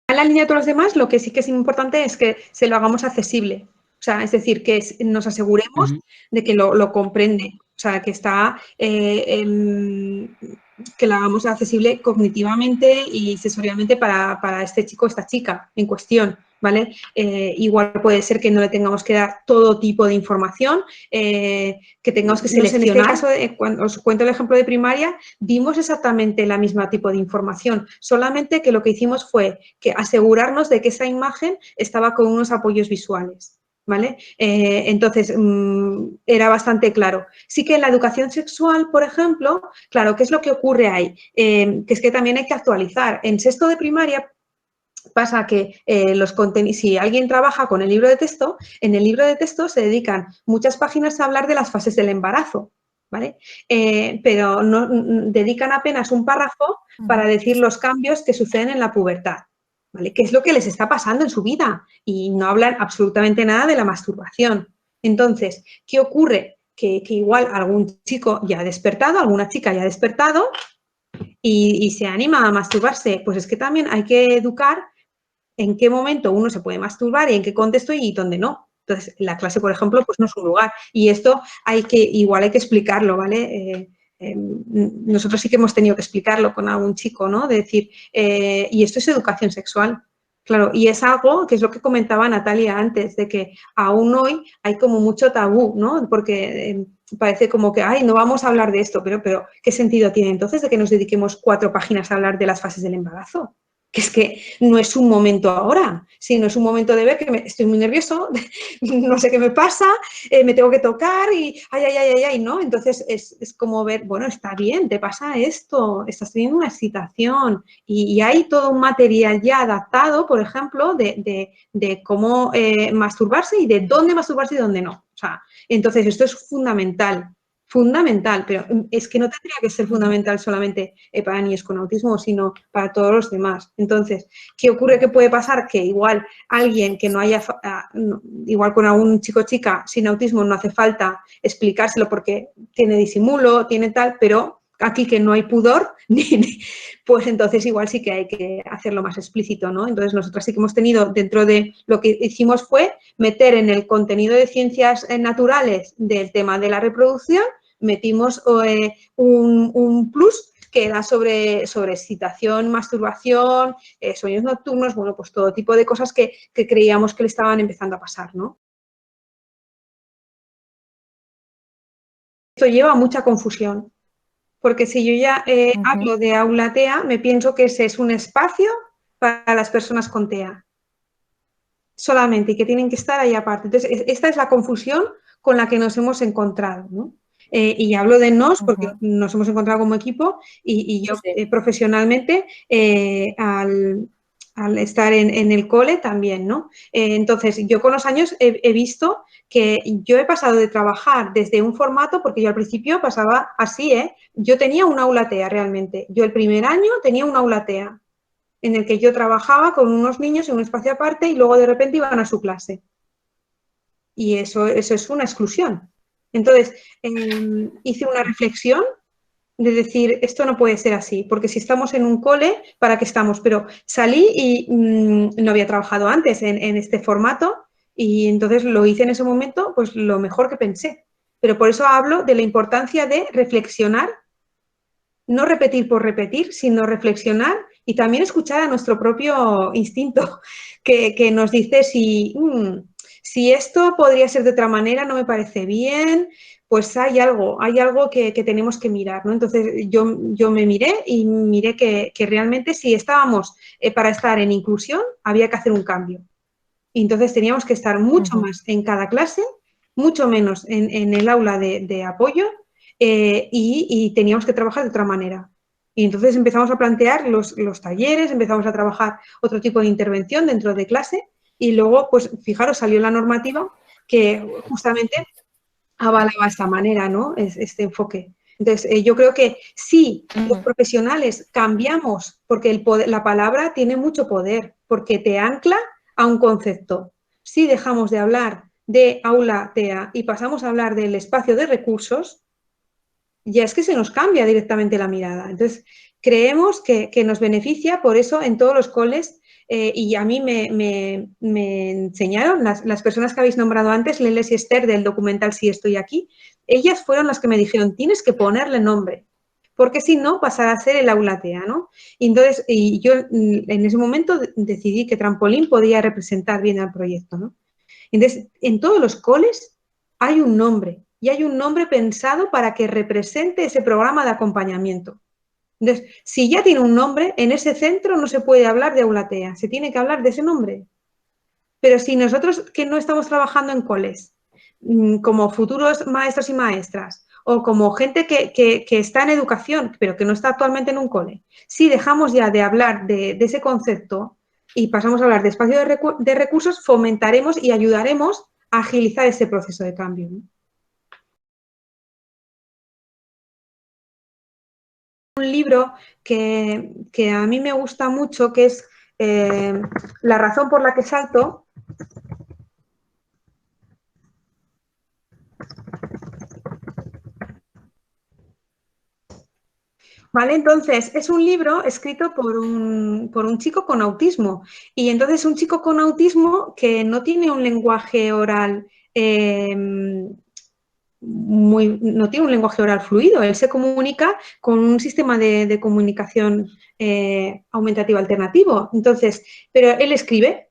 [SPEAKER 1] En la línea de todos los demás, lo que sí que es importante es que se lo hagamos accesible. O sea, es decir, que nos aseguremos de que lo comprende. O sea, que está, que lo hagamos accesible cognitivamente y sensorialmente para este chico o esta chica en cuestión, ¿vale? Igual puede ser que no le tengamos que dar todo tipo de información, que tengamos que seleccionar. En este caso, cuando os cuento el ejemplo de primaria, dimos exactamente la misma tipo de información, solamente que lo que hicimos fue que asegurarnos de que esa imagen estaba con unos apoyos visuales. ¿Vale? Entonces, era bastante claro. Sí que en la educación sexual, por ejemplo, claro, ¿qué es lo que ocurre ahí? Que es que también hay que actualizar. En sexto de primaria pasa que los contenidos, si alguien trabaja con el libro de texto, en el libro de texto se dedican muchas páginas a hablar de las fases del embarazo, ¿vale? Pero no dedican apenas un párrafo para decir los cambios que suceden en la pubertad. ¿Vale? ¿Qué es lo que les está pasando en su vida? Y no hablan absolutamente nada de la masturbación. Entonces, ¿qué ocurre? Que igual algún chico ya ha despertado, alguna chica ya ha despertado y se anima a masturbarse. Pues es que también hay que educar en qué momento uno se puede masturbar y en qué contexto y dónde no. Entonces, la clase, por ejemplo, pues no es un lugar. Y esto igual hay que explicarlo, ¿vale? Nosotros sí que hemos tenido que explicarlo con algún chico, ¿no? De decir, y esto es educación sexual. Claro, y es algo que es lo que comentaba Natalia antes, de que aún hoy hay como mucho tabú, ¿no? Porque parece como que, ay, no vamos a hablar de esto, pero ¿qué sentido tiene entonces de que nos dediquemos 4 páginas a hablar de las fases del embarazo? que es que no es un momento ahora, sino es un momento de ver que estoy muy nervioso, no sé qué me pasa, me tengo que tocar y ay, ¿no? Entonces es como ver, bueno, está bien, te pasa esto, estás teniendo una excitación y hay todo un material ya adaptado, por ejemplo, de cómo masturbarse y de dónde masturbarse y dónde no. O sea, entonces esto es fundamental. Fundamental, pero es que no tendría que ser fundamental solamente para niños con autismo, sino para todos los demás. Entonces, ¿qué ocurre? ¿Qué puede pasar? Que igual alguien que no haya, igual con algún chico o chica sin autismo no hace falta explicárselo porque tiene disimulo, tiene tal, pero aquí que no hay pudor, pues entonces igual sí que hay que hacerlo más explícito, ¿no? Entonces nosotros sí que hemos tenido, dentro de lo que hicimos fue meter en el contenido de ciencias naturales del tema de la reproducción, metimos un plus que era sobre excitación, masturbación, sueños nocturnos, bueno, pues todo tipo de cosas que creíamos que le estaban empezando a pasar, ¿no? Esto lleva a mucha confusión, porque si yo ya hablo de aula TEA, me pienso que ese es un espacio para las personas con TEA, solamente, y que tienen que estar ahí aparte. Entonces, esta es la confusión con la que nos hemos encontrado, ¿no? Y hablo de nos porque nos hemos encontrado como equipo y yo profesionalmente al estar en el cole también, ¿no? Entonces, yo con los años he visto que yo he pasado de trabajar desde un formato, porque yo al principio pasaba así, yo tenía un aula TEA realmente. Yo el primer año tenía un aula TEA en el que yo trabajaba con unos niños en un espacio aparte y luego de repente iban a su clase. Y eso es una exclusión. Entonces, hice una reflexión de decir, esto no puede ser así, porque si estamos en un cole, ¿para qué estamos? Pero salí y no había trabajado antes en este formato y entonces lo hice en ese momento, pues lo mejor que pensé. Pero por eso hablo de la importancia de reflexionar, no repetir por repetir, sino reflexionar y también escuchar a nuestro propio instinto que nos dice si esto podría ser de otra manera, no me parece bien, pues hay algo que tenemos que mirar, ¿no? Entonces yo me miré y miré que realmente si estábamos para estar en inclusión, había que hacer un cambio. Y entonces teníamos que estar mucho más en cada clase, mucho menos en el aula de apoyo y teníamos que trabajar de otra manera. Y entonces empezamos a plantear los talleres, empezamos a trabajar otro tipo de intervención dentro de clase y luego, pues fijaros, salió la normativa que justamente avalaba esta manera, ¿no? Este enfoque. Entonces, yo creo que si los profesionales cambiamos, porque la palabra tiene mucho poder, porque te ancla a un concepto. Si dejamos de hablar de aula TEA y pasamos a hablar del espacio de recursos, ya es que se nos cambia directamente la mirada. Entonces, creemos que nos beneficia, por eso en todos los coles, y a mí me enseñaron, las personas que habéis nombrado antes, Leles y Esther del documental Si estoy aquí, ellas fueron las que me dijeron, tienes que ponerle nombre, porque si no pasará a ser el aula TEA, ¿no? Y entonces, y yo en ese momento decidí que Trampolín podía representar bien al proyecto, ¿no? Entonces, en todos los coles hay un nombre y hay un nombre pensado para que represente ese programa de acompañamiento. Entonces, si ya tiene un nombre, en ese centro no se puede hablar de aula TEA, se tiene que hablar de ese nombre. Pero si nosotros que no estamos trabajando en coles, como futuros maestros y maestras, o como gente que está en educación, pero que no está actualmente en un cole, si dejamos ya de hablar de ese concepto y pasamos a hablar de espacio de recursos, fomentaremos y ayudaremos a agilizar ese proceso de cambio, ¿no? Un libro que a mí me gusta mucho, que es La razón por la que salto. Vale, entonces es un libro escrito por un chico con autismo. Y entonces un chico con autismo que no tiene un lenguaje oral no tiene un lenguaje oral fluido. Él se comunica con un sistema de comunicación aumentativa alternativo. Entonces, pero él escribe.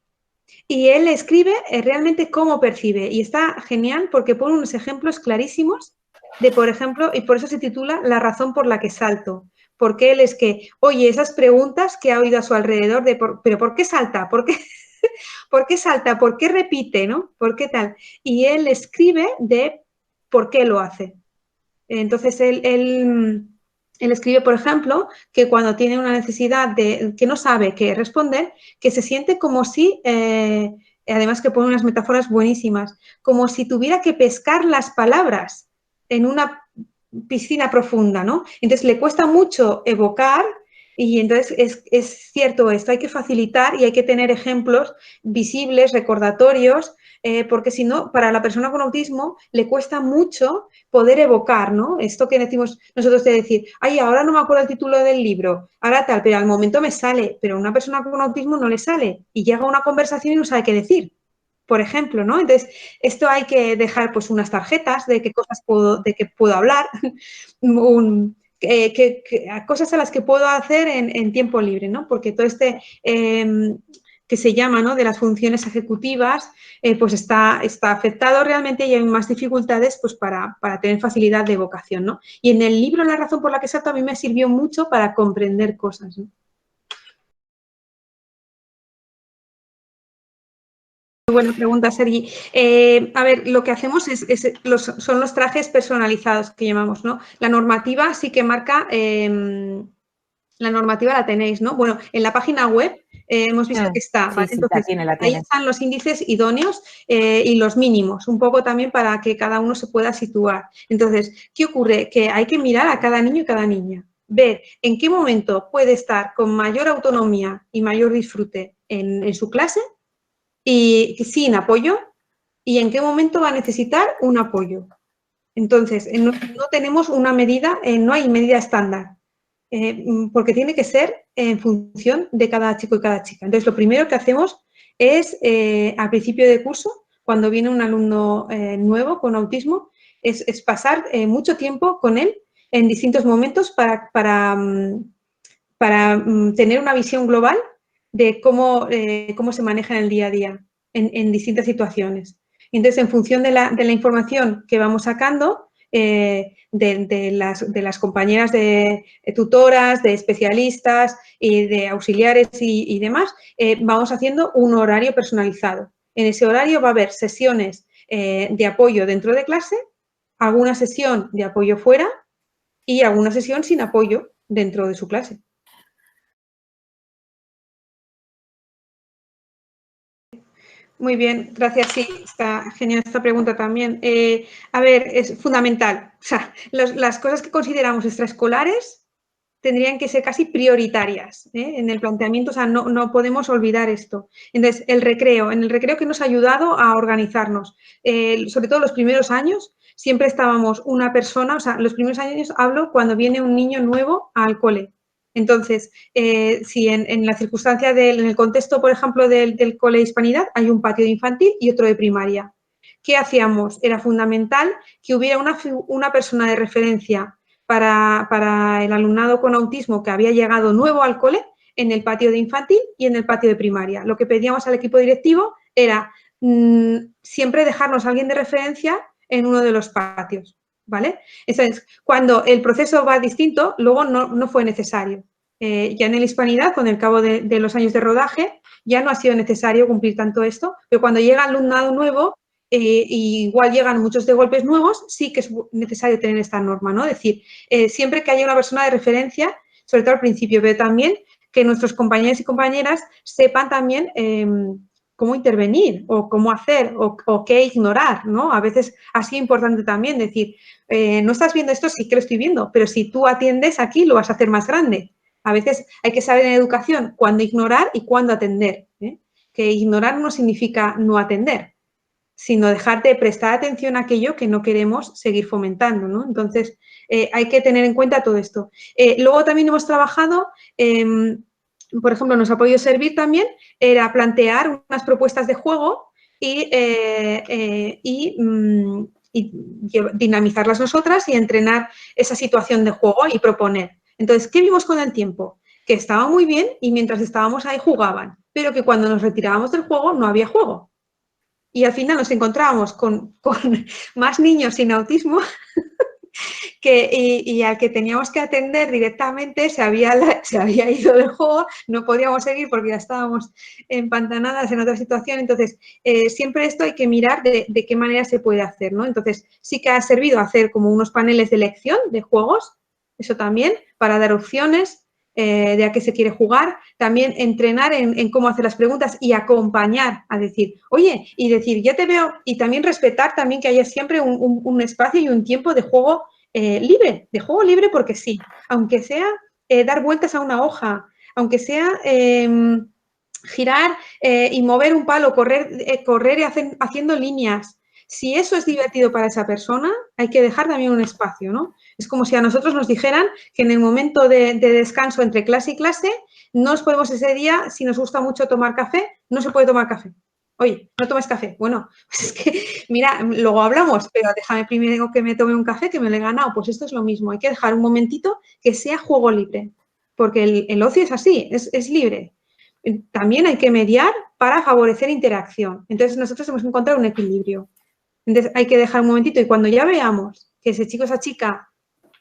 [SPEAKER 1] Y él escribe realmente cómo percibe. Y está genial porque pone unos ejemplos clarísimos de, por ejemplo, y por eso se titula La razón por la que salto. porque él es que oye esas preguntas que ha oído a su alrededor de, pero ¿por qué salta? ¿Por qué, ¿por qué salta? ¿Por qué repite? ¿No? ¿Por qué tal? Y él escribe de por qué lo hace. Entonces, él escribe, por ejemplo, que cuando tiene una necesidad de que no sabe qué responder, que se siente como si, además que pone unas metáforas buenísimas, como si tuviera que pescar las palabras en una piscina profunda, ¿no? Entonces le cuesta mucho evocar y entonces es cierto esto, hay que facilitar y hay que tener ejemplos visibles, recordatorios, porque si no, para la persona con autismo le cuesta mucho poder evocar, ¿no? Esto que decimos nosotros de decir, ay, ahora no me acuerdo el título del libro, ahora tal, pero al momento me sale, pero a una persona con autismo no le sale y llega a una conversación y no sabe qué decir, por ejemplo, ¿no? Entonces, esto hay que dejar pues unas tarjetas de qué cosas puedo, de qué puedo hablar, cosas a las que puedo hacer en tiempo libre, ¿no? Porque todo este que se llama, ¿no? De las funciones ejecutivas, pues está afectado realmente y hay más dificultades pues para tener facilidad de evocación, ¿no? Y en el libro La razón por la que salto a mí me sirvió mucho para comprender cosas, ¿no? Buena pregunta, Sergi. A ver, lo que hacemos son los trajes personalizados que llamamos, ¿no? La normativa sí que marca, la normativa la tenéis, ¿no? Bueno, en la página web hemos visto que está,
[SPEAKER 2] Sí,
[SPEAKER 1] ¿vale?
[SPEAKER 2] sí,
[SPEAKER 1] Entonces,
[SPEAKER 2] la
[SPEAKER 1] ahí
[SPEAKER 2] tiene.
[SPEAKER 1] están los índices idóneos y los mínimos, un poco también para que cada uno se pueda situar. Entonces, ¿qué ocurre? Que hay que mirar a cada niño y cada niña, ver en qué momento puede estar con mayor autonomía y mayor disfrute en su clase y sin apoyo y en qué momento va a necesitar un apoyo. Entonces, no tenemos una medida, no hay medida estándar, porque tiene que ser en función de cada chico y cada chica. Entonces, lo primero que hacemos es, al principio de curso, cuando viene un alumno nuevo con autismo, es pasar mucho tiempo con él en distintos momentos para tener una visión global de cómo se maneja en el día a día en distintas situaciones. Entonces, en función de la información que vamos sacando, de las compañeras de tutoras, de especialistas y de auxiliares y demás, vamos haciendo un horario personalizado. En ese horario va a haber sesiones de apoyo dentro de clase, alguna sesión de apoyo fuera y alguna sesión sin apoyo dentro de su clase. Muy bien, gracias. Sí, está genial esta pregunta también. A ver, es fundamental. O sea, las cosas que consideramos extraescolares tendrían que ser casi prioritarias en el planteamiento. O sea, no podemos olvidar esto. Entonces, el recreo. En el recreo que nos ha ayudado a organizarnos. Sobre todo los primeros años, siempre estábamos una persona, o sea, los primeros años hablo cuando viene un niño nuevo al cole. Entonces, si en la circunstancia en el contexto, por ejemplo, del cole de Hispanidad, hay un patio de infantil y otro de primaria. ¿Qué hacíamos? Era fundamental que hubiera una persona de referencia para el alumnado con autismo que había llegado nuevo al cole en el patio de infantil y en el patio de primaria. Lo que pedíamos al equipo directivo era siempre dejarnos a alguien de referencia en uno de los patios. ¿Vale? Entonces, cuando el proceso va distinto, luego no fue necesario. Ya en la Hispanidad, con el cabo de los años de rodaje, ya no ha sido necesario cumplir tanto esto, pero cuando llega alumnado nuevo, igual llegan muchos de golpes nuevos, sí que es necesario tener esta norma, ¿no? Es decir, siempre que haya una persona de referencia, sobre todo al principio, pero también que nuestros compañeros y compañeras sepan también cómo intervenir o cómo hacer o qué ignorar, ¿no? A veces ha sido importante también decir, no estás viendo esto, sí que lo estoy viendo, pero si tú atiendes aquí lo vas a hacer más grande. A veces hay que saber en educación cuándo ignorar y cuándo atender, que ignorar no significa no atender, sino dejar de prestar atención a aquello que no queremos seguir fomentando, ¿no? Entonces, hay que tener en cuenta todo esto. Luego también hemos trabajado, por ejemplo, nos ha podido servir también, era plantear unas propuestas de juego y dinamizarlas nosotras y entrenar esa situación de juego y proponer. Entonces, ¿qué vimos con el tiempo? Que estaba muy bien y mientras estábamos ahí jugaban, pero que cuando nos retirábamos del juego no había juego. Y al final nos encontrábamos con más niños sin autismo y al que teníamos que atender directamente se había ido del juego, no podíamos seguir porque ya estábamos empantanadas en otra situación. Entonces, siempre esto hay que mirar de qué manera se puede hacer, ¿no? Entonces, sí que ha servido hacer como unos paneles de elección de juegos, eso también, para dar opciones de a qué se quiere jugar, también entrenar en cómo hacer las preguntas y acompañar a decir, oye, y decir, ya te veo, y también respetar también que haya siempre un espacio y un tiempo de juego libre porque sí, aunque sea dar vueltas a una hoja, aunque sea girar y mover un palo, correr haciendo líneas. Si eso es divertido para esa persona, hay que dejar también un espacio, ¿no? Es como si a nosotros nos dijeran que en el momento de descanso entre clase y clase, no nos podemos ese día, si nos gusta mucho tomar café, no se puede tomar café. Oye, ¿no tomes café? Bueno, pues es que, mira, luego hablamos, pero déjame primero que me tome un café, que me lo he ganado. Pues esto es lo mismo, hay que dejar un momentito que sea juego libre, porque el ocio es así, es libre. También hay que mediar para favorecer interacción. Entonces, nosotros hemos encontrado un equilibrio. Entonces, hay que dejar un momentito y cuando ya veamos que ese chico o esa chica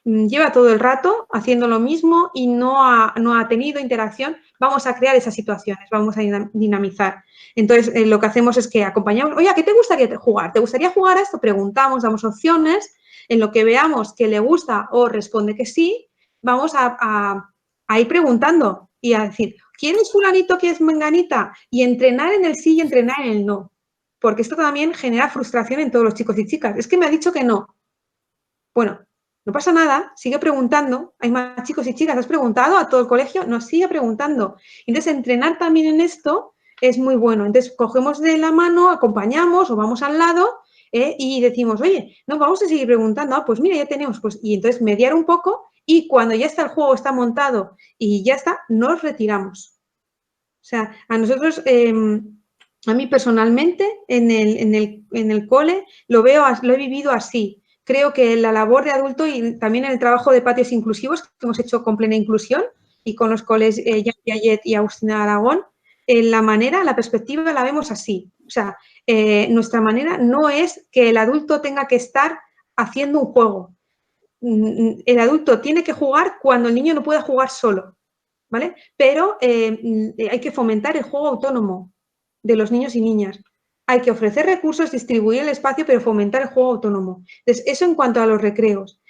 [SPEAKER 1] lleva todo el rato haciendo lo mismo y no ha tenido interacción, vamos a crear esas situaciones, vamos a dinamizar. Entonces, lo que hacemos es que acompañamos, oye, ¿qué te gustaría jugar? ¿Te gustaría jugar a esto? Preguntamos, damos opciones, en lo que veamos que le gusta o responde que sí, vamos a ir preguntando y a decir, ¿quién es fulanito, quién es menganita? Y entrenar en el sí y entrenar en el no. Porque esto también genera frustración en todos los chicos y chicas. Es que me ha dicho que no. Bueno, no pasa nada, sigue preguntando. Hay más chicos y chicas. ¿Has preguntado a todo el colegio? Nos sigue preguntando. Entonces, entrenar también en esto es muy bueno. Entonces, cogemos de la mano, acompañamos o vamos al lado y decimos, oye, no, vamos a seguir preguntando. Ah, pues mira, ya tenemos. Pues, y entonces mediar un poco y cuando ya está el juego, está montado y ya está, nos retiramos. O sea, a nosotros... a mí personalmente en el cole lo he vivido así. Creo que la labor de adulto y también en el trabajo de patios inclusivos que hemos hecho con Plena Inclusión y con los coles Jean Piaget y Agustina Aragón, la perspectiva la vemos así. O sea, nuestra manera no es que el adulto tenga que estar haciendo un juego. El adulto tiene que jugar cuando el niño no pueda jugar solo, ¿vale? Pero hay que fomentar el juego autónomo de los niños y niñas. Hay que ofrecer recursos, distribuir el espacio, pero fomentar el juego autónomo. Entonces, eso en cuanto a los recreos.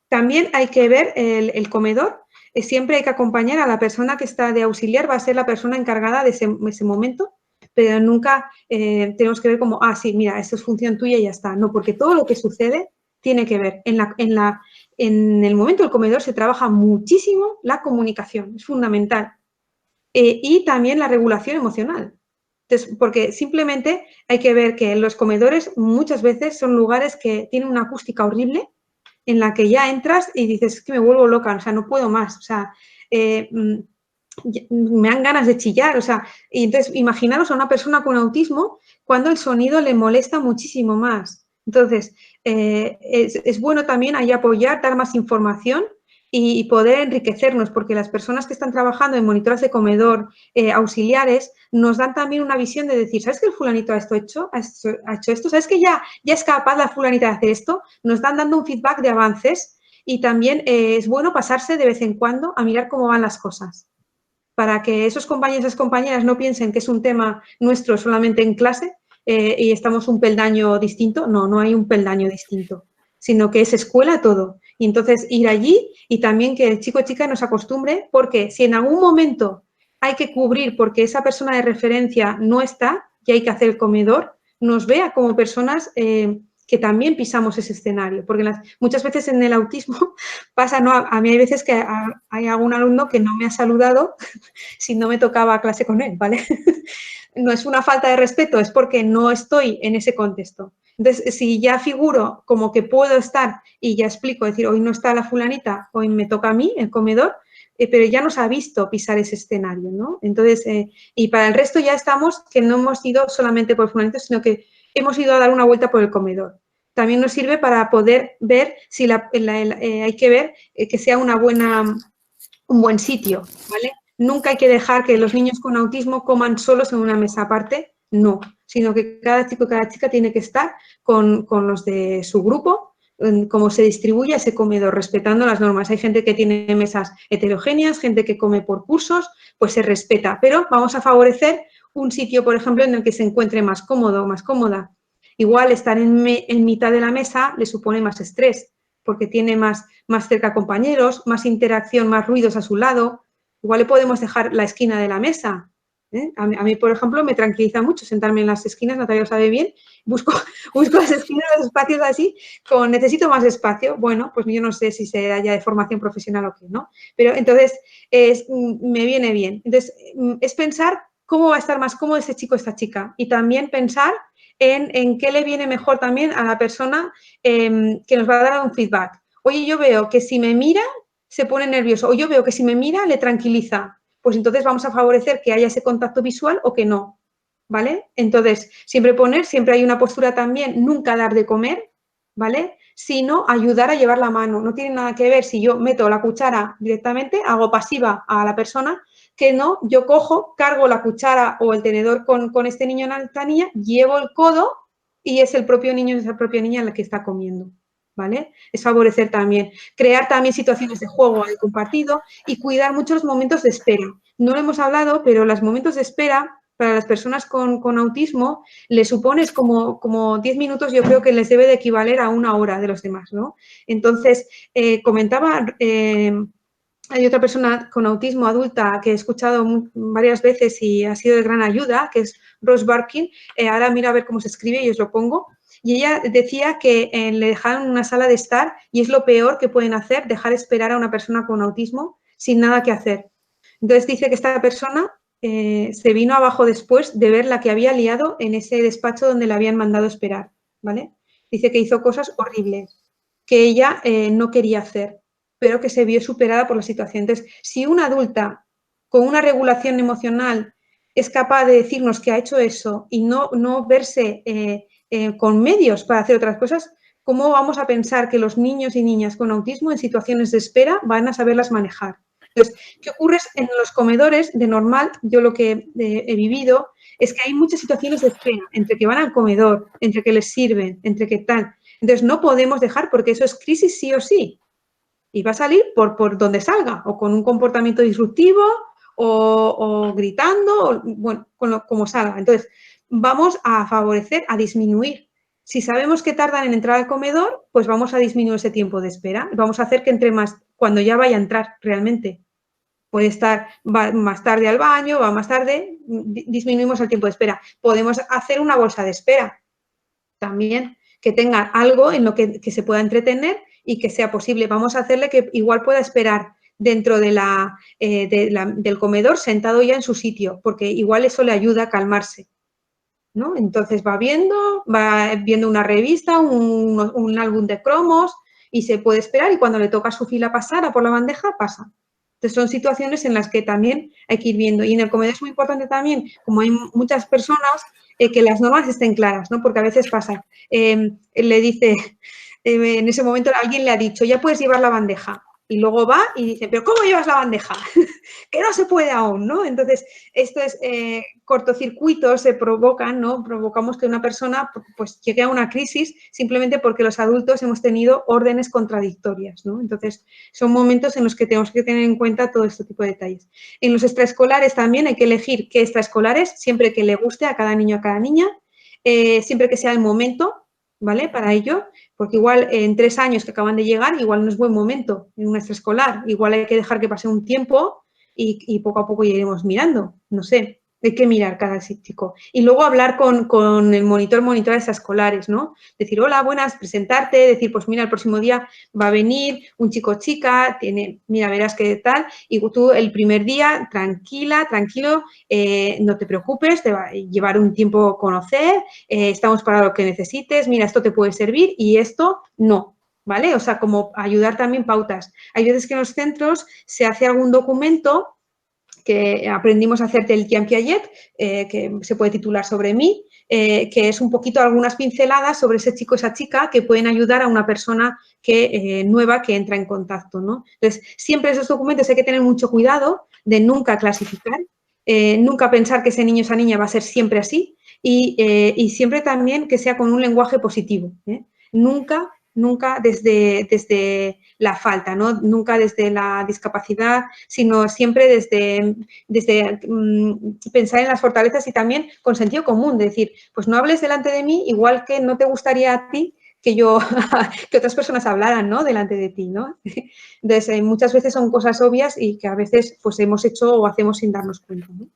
[SPEAKER 1] También hay que ver el comedor. Siempre hay que acompañar a la persona que está de auxiliar, va a ser la persona encargada de ese momento, pero nunca tenemos que ver como, ah, sí, mira, esto es función tuya y ya está. No, porque todo lo que sucede tiene que ver. En el momento del comedor se trabaja muchísimo la comunicación, es fundamental. Y también la regulación emocional. Entonces, porque simplemente hay que ver que los comedores muchas veces son lugares que tienen una acústica horrible en la que ya entras y dices, es que me vuelvo loca, o sea, no puedo más, o sea, me dan ganas de chillar, o sea, y entonces imaginaros a una persona con autismo cuando el sonido le molesta muchísimo más. Entonces, es bueno también ahí apoyar, dar más información y poder enriquecernos, porque las personas que están trabajando en monitoras de comedor, auxiliares, nos dan también una visión de decir, ¿sabes que el fulanito ha hecho esto? ¿Sabes que ya es capaz la fulanita de hacer esto? Nos dan dando un feedback de avances y también es bueno pasarse de vez en cuando a mirar cómo van las cosas, para que esos compañeros y esas compañeras no piensen que es un tema nuestro solamente en clase y estamos un peldaño distinto. No, no hay un peldaño distinto, sino que es escuela todo. Y entonces ir allí y también que el chico o chica nos acostumbre, porque si en algún momento hay que cubrir porque esa persona de referencia no está y hay que hacer el comedor, nos vea como personas que también pisamos ese escenario, porque muchas veces en el autismo pasa, ¿no? A mí hay veces que hay algún alumno que no me ha saludado si no me tocaba clase con él, ¿vale? No es una falta de respeto, es porque no estoy en ese contexto. Entonces, si ya figuro como que puedo estar y ya explico, decir, hoy no está la fulanita, hoy me toca a mí el comedor, pero ya nos ha visto pisar ese escenario, ¿no? Entonces, y para el resto ya estamos que no hemos ido solamente por fulanito, sino que hemos ido a dar una vuelta por el comedor. También nos sirve para poder ver si hay que ver que sea un buen sitio, ¿vale? Nunca hay que dejar que los niños con autismo coman solos en una mesa aparte, no, sino que cada chico, cada chica tiene que estar con los de su grupo, cómo se distribuye ese comedor, respetando las normas. Hay gente que tiene mesas heterogéneas, gente que come por cursos, pues se respeta. Pero vamos a favorecer un sitio, por ejemplo, en el que se encuentre más cómodo, más cómoda. Igual estar en mitad de la mesa le supone más estrés, porque tiene más cerca compañeros, más interacción, más ruidos a su lado. Igual le podemos dejar la esquina de la mesa. A mí, por ejemplo, me tranquiliza mucho sentarme en las esquinas, Natalia lo sabe bien, busco las esquinas, los espacios así, necesito más espacio. Bueno, pues yo no sé si será ya de formación profesional o qué, ¿no? Pero entonces me viene bien. Entonces, es pensar cómo va a estar más cómodo ese chico o esta chica y también pensar en qué le viene mejor también a la persona que nos va a dar un feedback. Oye, yo veo que si me mira se pone nervioso o yo veo que si me mira le tranquiliza. Pues entonces vamos a favorecer que haya ese contacto visual o que no, ¿vale? Entonces, siempre hay una postura también, nunca dar de comer, ¿vale? Sino ayudar a llevar la mano. No tiene nada que ver si yo meto la cuchara directamente, hago pasiva a la persona, que no, yo cojo, cargo la cuchara o el tenedor con este niño o esta niña, llevo el codo y es el propio niño, es la propia niña la que está comiendo, ¿vale? Es favorecer también, crear también situaciones de juego compartido y cuidar mucho los momentos de espera. No lo hemos hablado, pero los momentos de espera para las personas con autismo les supones como 10 minutos, yo creo que les debe de equivaler a 1 hora de los demás, ¿no? Entonces, comentaba, hay otra persona con autismo adulta que he escuchado varias veces y ha sido de gran ayuda, que es Rose Barkin. Ahora miro a ver cómo se escribe y os lo pongo. Y ella decía que le dejaron en una sala de estar y es lo peor que pueden hacer, dejar esperar a una persona con autismo sin nada que hacer. Entonces dice que esta persona se vino abajo después de ver la que había liado en ese despacho donde le habían mandado esperar, ¿vale? Dice que hizo cosas horribles que ella no quería hacer, pero que se vio superada por la situación. Entonces, si una adulta con una regulación emocional es capaz de decirnos que ha hecho eso y no verse con medios para hacer otras cosas, ¿cómo vamos a pensar que los niños y niñas con autismo en situaciones de espera van a saberlas manejar? Entonces, ¿qué ocurre en los comedores? De normal, yo lo que he vivido es que hay muchas situaciones de espera, entre que van al comedor, entre que les sirven, entre que tal. Entonces, no podemos dejar, porque eso es crisis sí o sí. Y va a salir por donde salga, o con un comportamiento disruptivo, o gritando, o, bueno, como salga. Entonces, vamos a favorecer, a disminuir. Si sabemos que tardan en entrar al comedor, pues vamos a disminuir ese tiempo de espera. Vamos a hacer que entre más, cuando ya vaya a entrar realmente. Puede estar, va más tarde al baño, va más tarde, disminuimos el tiempo de espera. Podemos hacer una bolsa de espera también, que tenga algo en lo que se pueda entretener y que sea posible. Vamos a hacerle que igual pueda esperar dentro del comedor sentado ya en su sitio, porque igual eso le ayuda a calmarse, ¿no? Entonces va viendo una revista, un álbum de cromos y se puede esperar y cuando le toca su fila pasar a por la bandeja, pasa. Entonces son situaciones en las que también hay que ir viendo. Y en el comedor es muy importante también, como hay muchas personas, que las normas estén claras, ¿no? Porque a veces pasa, le dice, en ese momento alguien le ha dicho, ya puedes llevar la bandeja. Y luego va y dice, ¿pero cómo llevas la bandeja? Que no se puede aún, ¿no? Entonces, esto es cortocircuitos se provocan, ¿no? Provocamos que una persona pues llegue a una crisis simplemente porque los adultos hemos tenido órdenes contradictorias, ¿no? Entonces, son momentos en los que tenemos que tener en cuenta todo este tipo de detalles. En los extraescolares también hay que elegir qué extraescolares, siempre que le guste a cada niño, a cada niña, siempre que sea el momento, ¿vale? Para ello, porque igual en 3 años que acaban de llegar, igual no es buen momento en un extraescolar, igual hay que dejar que pase un tiempo y poco a poco ya iremos mirando, no sé, hay que mirar cada chico. Y luego hablar con el monitora extraescolares, ¿no? Decir, hola, buenas, presentarte, decir, pues mira, el próximo día va a venir un chico o chica, mira, verás qué tal, y tú el primer día, tranquila, tranquilo, no te preocupes, te va a llevar un tiempo conocer, estamos para lo que necesites, mira, esto te puede servir y esto no. ¿Vale? O sea, como ayudar también pautas. Hay veces que en los centros se hace algún documento que aprendimos a hacer del Jean Piaget, que se puede titular sobre mí, que es un poquito algunas pinceladas sobre ese chico, esa chica, que pueden ayudar a una persona nueva que entra en contacto, ¿no? Entonces, siempre esos documentos hay que tener mucho cuidado de nunca clasificar, nunca pensar que ese niño o esa niña va a ser siempre así y siempre también que sea con un lenguaje positivo, ¿eh? Nunca nunca desde la falta, ¿no? Nunca desde la discapacidad, sino siempre desde pensar en las fortalezas y también con sentido común, de decir, pues no hables delante de mí igual que no te gustaría a ti que yo, que otras personas hablaran, ¿no? Delante de ti, ¿no? Entonces, muchas veces son cosas obvias y que a veces pues hemos hecho o hacemos sin darnos cuenta, ¿no?